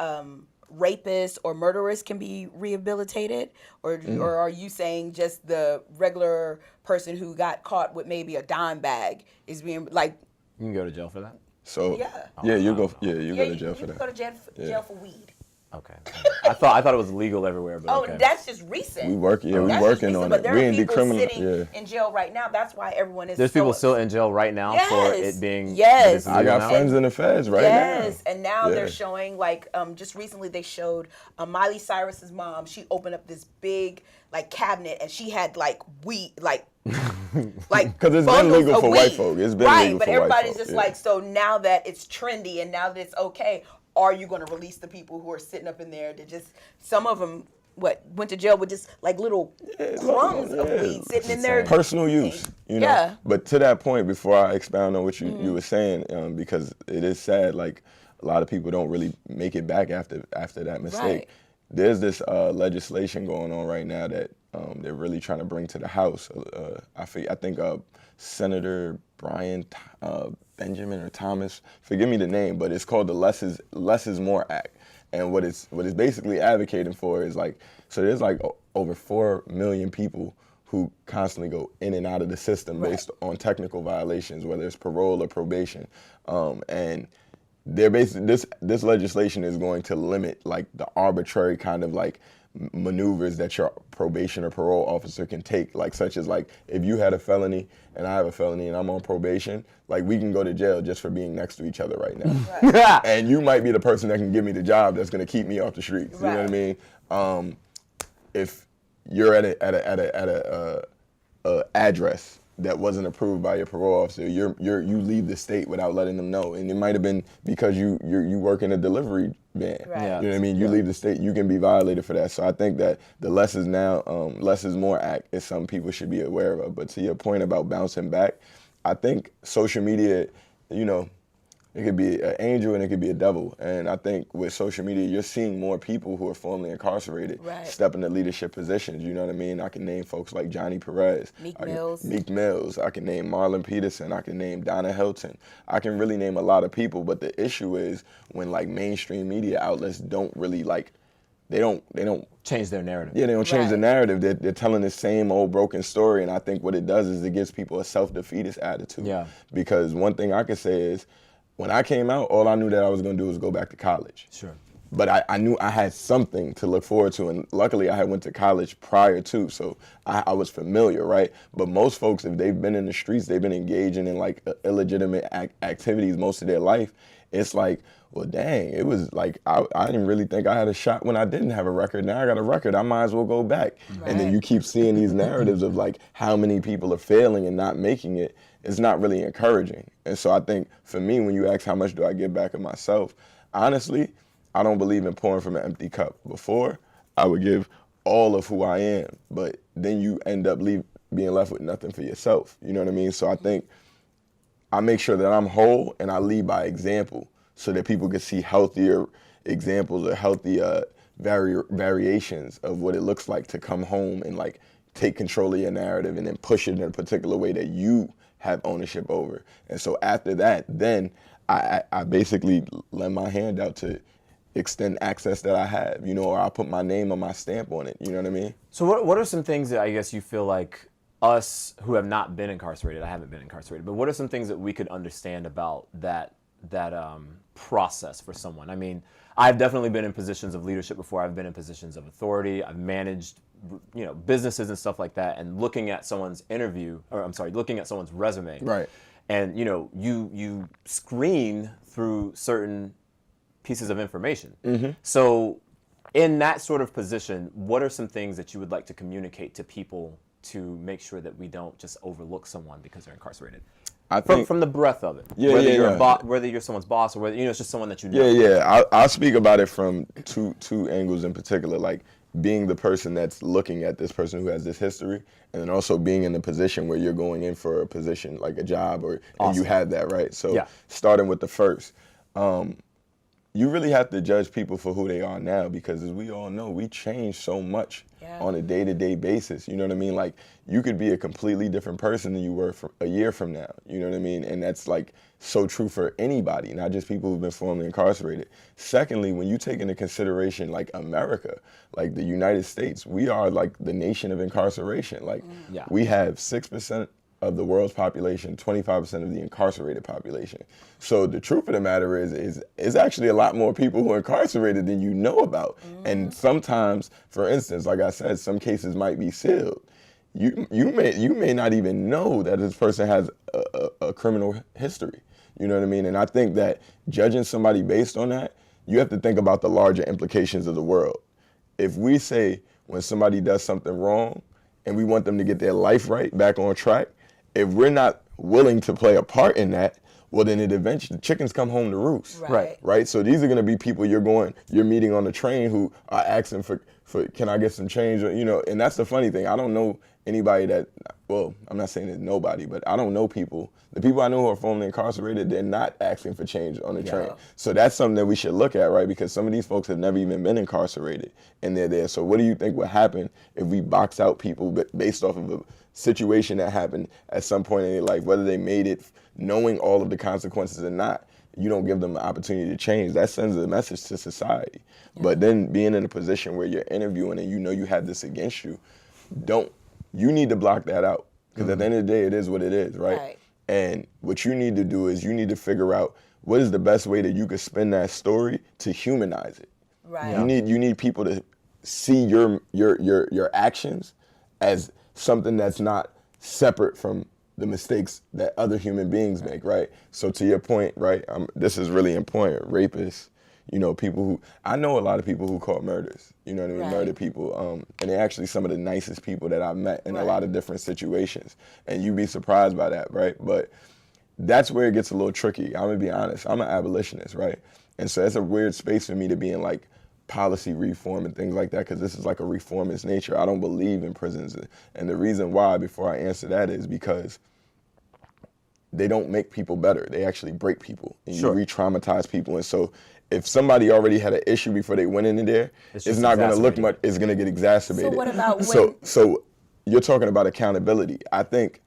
rapists or murderers can be rehabilitated, or are you saying just the regular person who got caught with maybe a dime bag is being like? You can go to jail for that. So you go to jail for that. You go to jail for weed. Okay. I thought it was legal everywhere, but okay. That's just recent. We working on but it. There We are ain't people decriminal. sitting in jail right now. That's why everyone is. There's people still in jail right now for it being. Yes. I got friends in the feds right now. Yes, and now they're showing like just recently they showed Miley Cyrus's mom. She opened up this big like cabinet, and she had like weed like. Because it's been legal for white folk. It's been legal but for everybody's white folk. just like, so now that it's trendy and now that it's okay, are you going to release the people who are sitting up in there that just, some of them, went to jail with just like little crumbs of weed sitting in there. Personal use, Yeah. But to that point, before I expound on what you were saying, because it is sad, like a lot of people don't really make it back after that mistake. Right. There's this legislation going on right now that they're really trying to bring to the House. I think Senator Brian Benjamin or Thomas, forgive me the name, but it's called the Less is More Act. And what it's basically advocating for is like, so there's like over 4 million people who constantly go in and out of the system based on technical violations, whether it's parole or probation. And they're basically, this legislation is going to limit like the arbitrary kind of like maneuvers that your probation or parole officer can take, like such as like if you had a felony and I have a felony and I'm on probation, like we can go to jail just for being next to each other right now. And you might be the person that can give me the job that's going to keep me off the streets. You know what I mean? If you're at a address that wasn't approved by your parole officer, you leave the state without letting them know, and it might have been because you work in a delivery ban. Right. Yeah. You know what I mean? You leave the state, you can be violated for that. So I think that the less is now, less is more act is something people should be aware of. But to your point about bouncing back, I think social media, you know, it could be an angel and it could be a devil. And I think with social media, you're seeing more people who are formerly incarcerated step into leadership positions. You know what I mean? I can name folks like Johnny Perez, Meek Mills. I can name Marlon Peterson. I can name Donna Hilton. I can really name a lot of people. But the issue is when like mainstream media outlets don't really like, they don't change their narrative. Yeah, they don't change the narrative. They're telling the same old broken story. And I think what it does is it gives people a self-defeatist attitude. Yeah. Because one thing I could say is, when I came out, all I knew that I was going to do was go back to college. Sure. But I knew I had something to look forward to, and luckily I had went to college prior to, so I was familiar, right? But most folks, if they've been in the streets, they've been engaging in like illegitimate activities most of their life, it's like, well, dang, it was like, I didn't really think I had a shot when I didn't have a record. Now I got a record, I might as well go back. Right. And then you keep seeing these narratives of like how many people are failing and not making it. It's not really encouraging. And so I think for me, when you ask how much do I give back of myself, honestly, I don't believe in pouring from an empty cup. Before, I would give all of who I am, but then you end up being left with nothing for yourself. You know what I mean? So I think I make sure that I'm whole and I lead by example so that people can see healthier examples or healthy variations of what it looks like to come home and like take control of your narrative and then push it in a particular way that you have ownership over. And so after that, then I basically lend my hand out to extend access that I have, you know, or I'll put my name or my stamp on it, you know what I mean? So what are some things that I guess you feel like us who have not been incarcerated, I haven't been incarcerated, but what are some things that we could understand about that process for someone? I mean, I've definitely been in positions of leadership before. I've been in positions of authority. I've managed, you know, businesses and stuff like that. And looking at someone's looking at someone's resume. Right. And, you know, you screen through certain pieces of information. Mm-hmm. So in that sort of position, what are some things that you would like to communicate to people to make sure that we don't just overlook someone because they're incarcerated? I think from the breadth of it, whether you're someone's boss or whether it's just someone that you know. Yeah. I'll speak about it from two angles in particular, like being the person that's looking at this person who has this history, and then also being in the position where you're going in for a position like a job, and you have that, right? So starting with the first, you really have to judge people for who they are now, because as we all know, we change so much on a day-to-day basis. You know what I mean? Like, you could be a completely different person than you were a year from now. You know what I mean? And that's like so true for anybody, not just people who've been formerly incarcerated. Secondly, when you take into consideration like America, like the United States, we are like the nation of incarceration. Like we have 6% of the world's population, 25% of the incarcerated population. So the truth of the matter is actually a lot more people who are incarcerated than you know about. Mm-hmm. And sometimes, for instance, like I said, some cases might be sealed. You may not even know that this person has a criminal history. You know what I mean? And I think that judging somebody based on that, you have to think about the larger implications of the world. If we say when somebody does something wrong and we want them to get their life right, back on track, if we're not willing to play a part in that, well, then it eventually, chickens come home to roost. Right. So these are going to be people you're meeting on the train who are asking for, can I get some change? Or, you know, and that's the funny thing. I don't know anybody that, well, I'm not saying there's nobody, but I don't know people. The people I know who are formerly incarcerated, they're not asking for change on the train. So that's something that we should look at, right? Because some of these folks have never even been incarcerated and they're there. So what do you think would happen if we box out people based off of a situation that happened at some point in their life, whether they made it knowing all of the consequences or not? You don't give them the opportunity to change. That sends a message to society. But then being in a position where you're interviewing and you know you have this against you, you need to block that out. Because at the end of the day, it is what it is, right? And what you need to do is you need to figure out what is the best way that you could spin that story to humanize it. Right. You need people to see your actions as something that's not separate from the mistakes that other human beings make, right? So to your point, right, this is really important. Rapists, you know, people who, I know a lot of people who caught murders, you know what I mean, murder people, and they're actually some of the nicest people that I've met in a lot of different situations, and you'd be surprised by that, right? But that's where it gets a little tricky. I'm gonna be honest, I'm an abolitionist, right? And so it's a weird space for me to be in like policy reform and things like that, because this is like a reformist nature. I don't believe in prisons. And the reason why, before I answer that, is because they don't make people better. They actually break people, and you re-traumatize people. And so if somebody already had an issue before they went in there, it's not going to look much, it's going to get exacerbated. So what about when... So you're talking about accountability. I think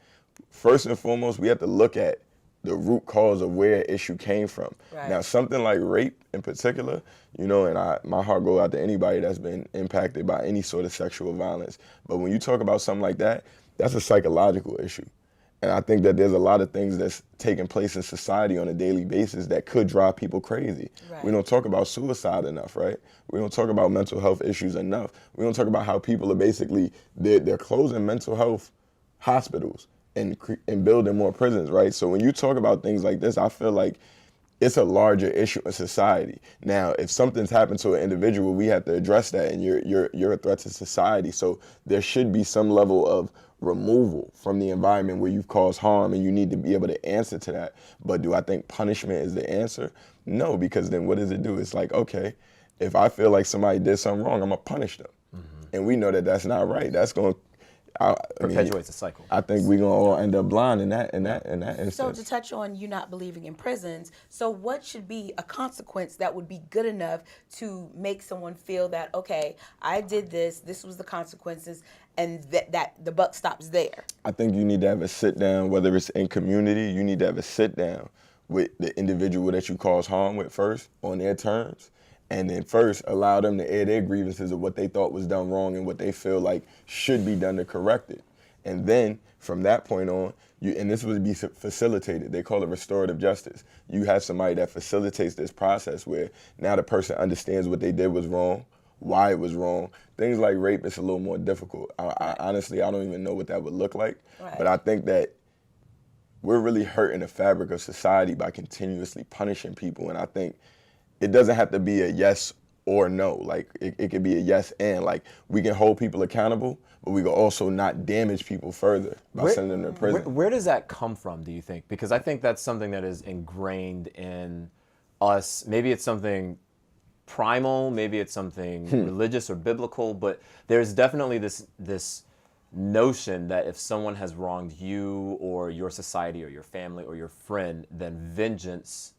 first and foremost, we have to look at the root cause of where an issue came from. Right. Now, something like rape in particular, you know, and my heart goes out to anybody that's been impacted by any sort of sexual violence. But when you talk about something like that, that's a psychological issue. And I think that there's a lot of things that's taking place in society on a daily basis that could drive people crazy. Right. We don't talk about suicide enough, right? We don't talk about mental health issues enough. We don't talk about how people are basically, they're closing mental health hospitals and building more prisons, right? So when you talk about things like this, I feel like it's a larger issue in society. Now, if something's happened to an individual, we have to address that, and you're a threat to society. So there should be some level of removal from the environment where you've caused harm, and you need to be able to answer to that. But do I think punishment is the answer? No, because then what does it do? It's like, okay, if I feel like somebody did something wrong, I'm gonna punish them. And we know that that's not right. That's going to perpetuates the cycle. I think we're gonna all end up blind in that instance. So to touch on you not believing in prisons, so what should be a consequence that would be good enough to make someone feel that, okay, I did this, this was the consequences, and that the buck stops there? I think you need to have a sit down, whether it's in community, you need to have a sit down with the individual that you cause harm with first on their terms. And then first allow them to air their grievances of what they thought was done wrong and what they feel like should be done to correct it. And then from that point on, and this would be facilitated. They call it restorative justice. You have somebody that facilitates this process where now the person understands what they did was wrong, why it was wrong. Things like rape, it's a little more difficult. I honestly, I don't even know what that would look like. Right. But I think that we're really hurting the fabric of society by continuously punishing people. And I think it doesn't have to be a yes or no. Like, it could be a yes and. Like, we can hold people accountable, but we can also not damage people further by sending them to prison. Where does that come from, do you think? Because I think that's something that is ingrained in us. Maybe it's something primal, maybe it's something religious or biblical, but there's definitely this notion that if someone has wronged you or your society or your family or your friend, then vengeance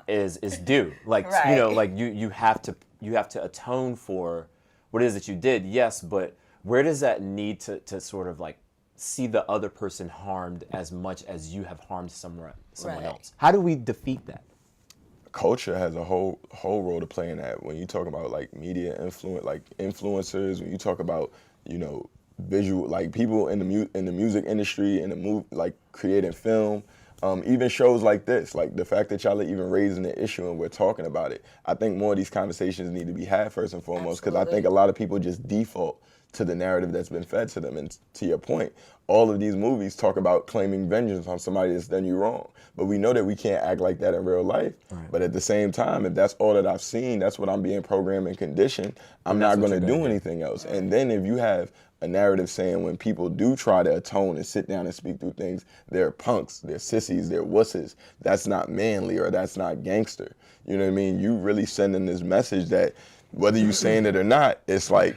is due. Like, right. You know, like you have to atone for what it is that you did, yes, but where does that need to sort of like see the other person harmed as much as you have harmed someone right. else? How do we defeat that? Culture has a whole role to play in that. When you talk about like media influence, like influencers, when you talk about, you know, visual, like people in the music industry, in the like creating film, even shows like this, like the fact that y'all are even raising the issue and we're talking about it. I think more of these conversations need to be had first and foremost, because I think a lot of people just default to the narrative that's been fed to them. And to your point, all of these movies talk about claiming vengeance on somebody that's done you wrong. But we know that we can't act like that in real life. Right. But at the same time, if that's all that I've seen, that's what I'm being programmed and conditioned, I'm not going to do anything else. Right. And then if you have a narrative saying when people do try to atone and sit down and speak through things, they're punks, they're sissies, they're wusses, that's not manly or that's not gangster. You know what I mean? You really sending this message that whether you saying it or not, it's like,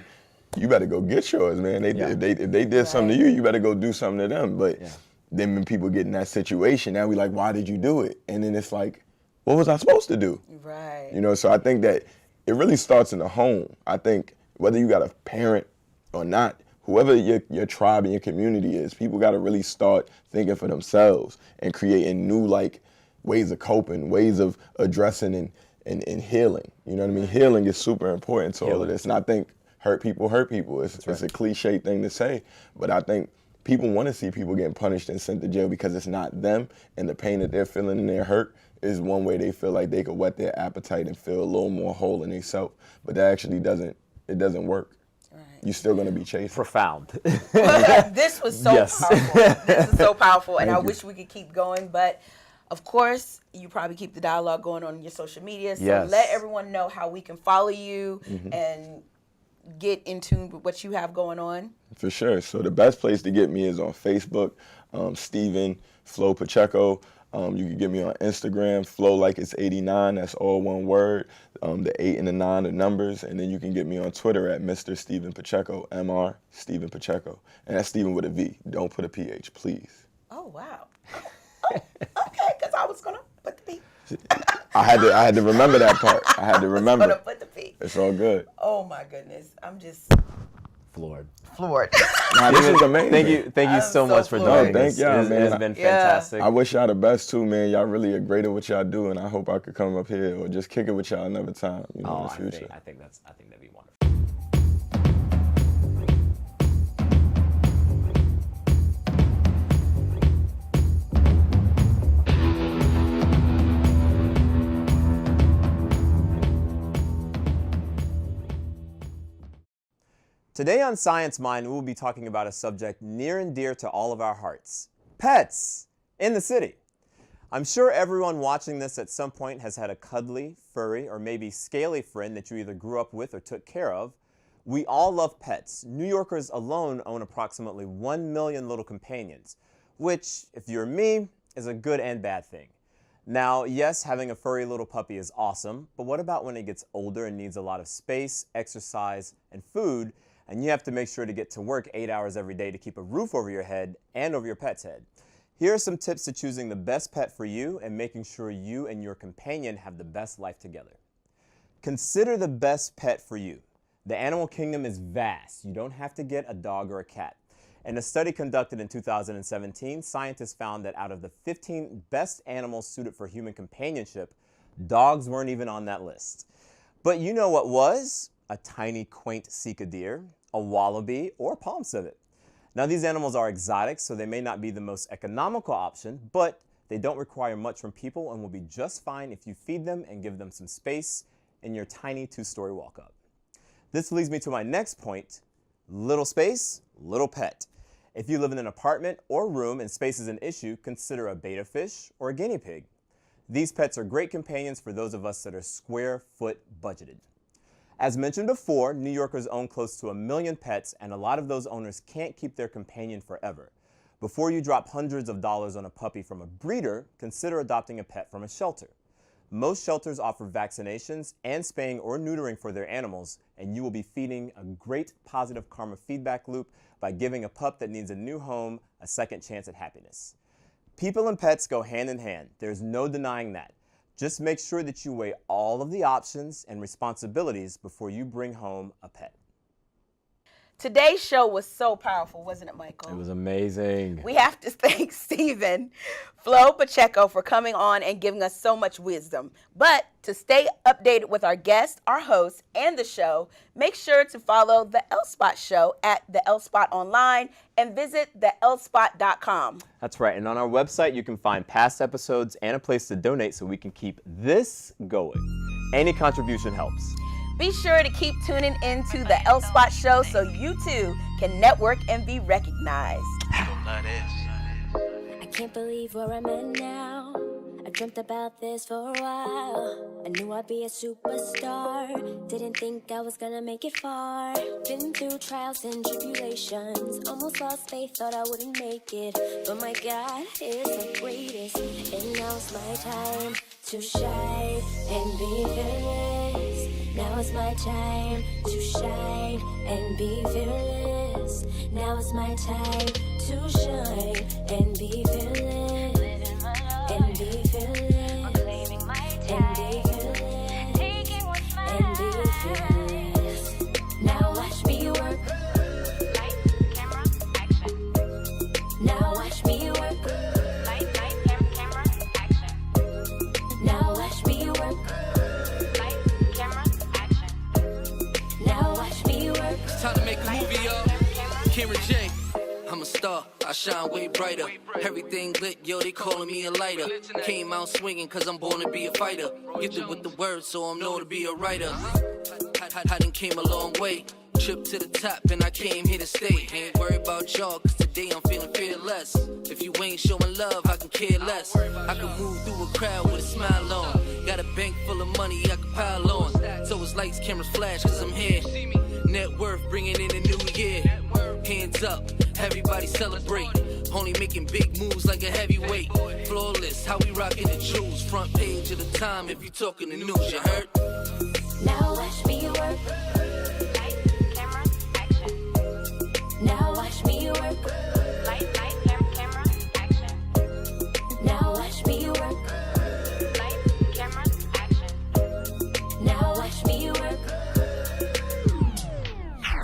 you better go get yours, man. If they did something to you, you better go do something to them. But then when people get in that situation, now we like, why did you do it? And then it's like, what was I supposed to do? Right. You know, so I think that it really starts in the home. I think whether you got a parent or not, whoever your tribe and your community is, people got to really start thinking for themselves and creating new like ways of coping, ways of addressing and healing. You know what I mean? Healing is super important to all of this. And I think hurt people. It's a cliche thing to say, but I think people want to see people getting punished and sent to jail because it's not them, and the pain that they're feeling and their hurt is one way they feel like they could whet their appetite and feel a little more whole in themselves. But that actually doesn't work. Right. You're still going to be chased. Profound. This was so powerful. This is so powerful, and I wish we could keep going, but of course, you probably keep the dialogue going on your social media, so let everyone know how we can follow you and get in tune with what you have going on. For sure. So the best place to get me is on Facebook, Stephen Flo Pacheco. You can get me on Instagram, flow like it's 89. That's all one word. The 8 and the 9 are numbers. And then you can get me on Twitter at Mr. Steven Pacheco, Mr. Steven Pacheco. And that's Steven with a V. Don't put a PH, please. Oh, wow. Okay, because I was going to put the P. I had to remember that part. I had to remember. I was going to put the P. It's all good. Oh, my goodness. I'm just floored. Nah, this is amazing. Thank you so much for joining us. Thank y'all, man. It's been fantastic. I wish y'all the best too, man. Y'all really are great at what y'all do, and I hope I could come up here or just kick it with y'all another time, in the future. I think that'd be wonderful. Today on Science Mind, we will be talking about a subject near and dear to all of our hearts: pets in the city. I'm sure everyone watching this at some point has had a cuddly, furry, or maybe scaly friend that you either grew up with or took care of. We all love pets. New Yorkers alone own approximately 1 million little companions, which, if you're me, is a good and bad thing. Now, yes, having a furry little puppy is awesome, but what about when it gets older and needs a lot of space, exercise, and food, and you have to make sure to get to work 8 hours every day to keep a roof over your head and over your pet's head? Here are some tips to choosing the best pet for you and making sure you and your companion have the best life together. Consider the best pet for you. The animal kingdom is vast. You don't have to get a dog or a cat. In a study conducted in 2017, scientists found that out of the 15 best animals suited for human companionship, dogs weren't even on that list. But you know what was? A tiny, quaint Sika deer, a wallaby, or a palm civet. Now, these animals are exotic, so they may not be the most economical option, but they don't require much from people and will be just fine if you feed them and give them some space in your tiny 2-story walk-up. This leads me to my next point: little space, little pet. If you live in an apartment or room and space is an issue, consider a betta fish or a guinea pig. These pets are great companions for those of us that are square foot budgeted. As mentioned before, New Yorkers own close to 1 million pets, and a lot of those owners can't keep their companion forever. Before you drop hundreds of dollars on a puppy from a breeder, consider adopting a pet from a shelter. Most shelters offer vaccinations and spaying or neutering for their animals, and you will be feeding a great positive karma feedback loop by giving a pup that needs a new home a second chance at happiness. People and pets go hand in hand. There's no denying that. Just make sure that you weigh all of the options and responsibilities before you bring home a pet. Today's show was so powerful, wasn't it, Michael? It was amazing. We have to thank Steven Flo Pacheco for coming on and giving us so much wisdom. But to stay updated with our guests, our hosts, and the show, make sure to follow The L Spot Show at The L Spot Online and visit TheLspot.com. That's right. And on our website, you can find past episodes and a place to donate so we can keep this going. Any contribution helps. Be sure to keep tuning into The L Spot Show so you too can network and be recognized. I can't believe where I'm at now. I dreamt about this for a while. I knew I'd be a superstar. Didn't think I was gonna make it far. Been through trials and tribulations. Almost lost faith, thought I wouldn't make it. But my God is the greatest. And now's my time to shine and be fearless. Now is my time to shine and be fearless. Now is my time to shine and be fearless. And be fearless. I'm claiming my time. And be fearless. Taking what's mine. And be fearless. Now watch me work. Light, camera, action. Now watch me work. Light, camera, action. Now watch me work. Time to make a movie, y'all. Cameron J. I'm a star, I shine way brighter. Everything lit, yo, they calling me a lighter. Came out swinging cause I'm born to be a fighter. Gifted with the words, so I'm known to be a writer. I done came a long way. Trip to the top and I came here to stay. Ain't worried about y'all cause today I'm feeling fearless. If you ain't showing love, I can care less. I can move through a crowd with a smile on. Got a bank full of money I can pile on. So it's lights, cameras, flash cause I'm here. Net worth bringing in a new year. Hands up, everybody celebrate. Only making big moves like a heavyweight. Flawless, how we rockin' the jewels. Front page of the time if you talking the news, you heard? Now watch me work. Light, camera, action. Now watch me work. Light, camera, action. Now watch me work. Light, camera, action. Now watch me work.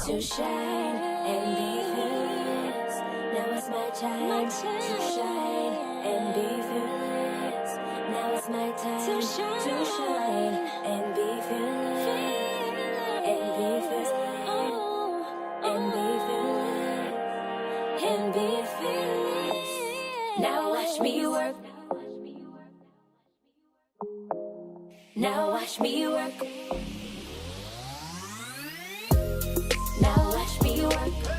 To shine and be fearless. Now it's my time to shine and be fearless. Now it's my time to shine and be fearless. And be fearless. And be fearless. And be fearless. Now watch me work. Now watch me work. Now watch me work.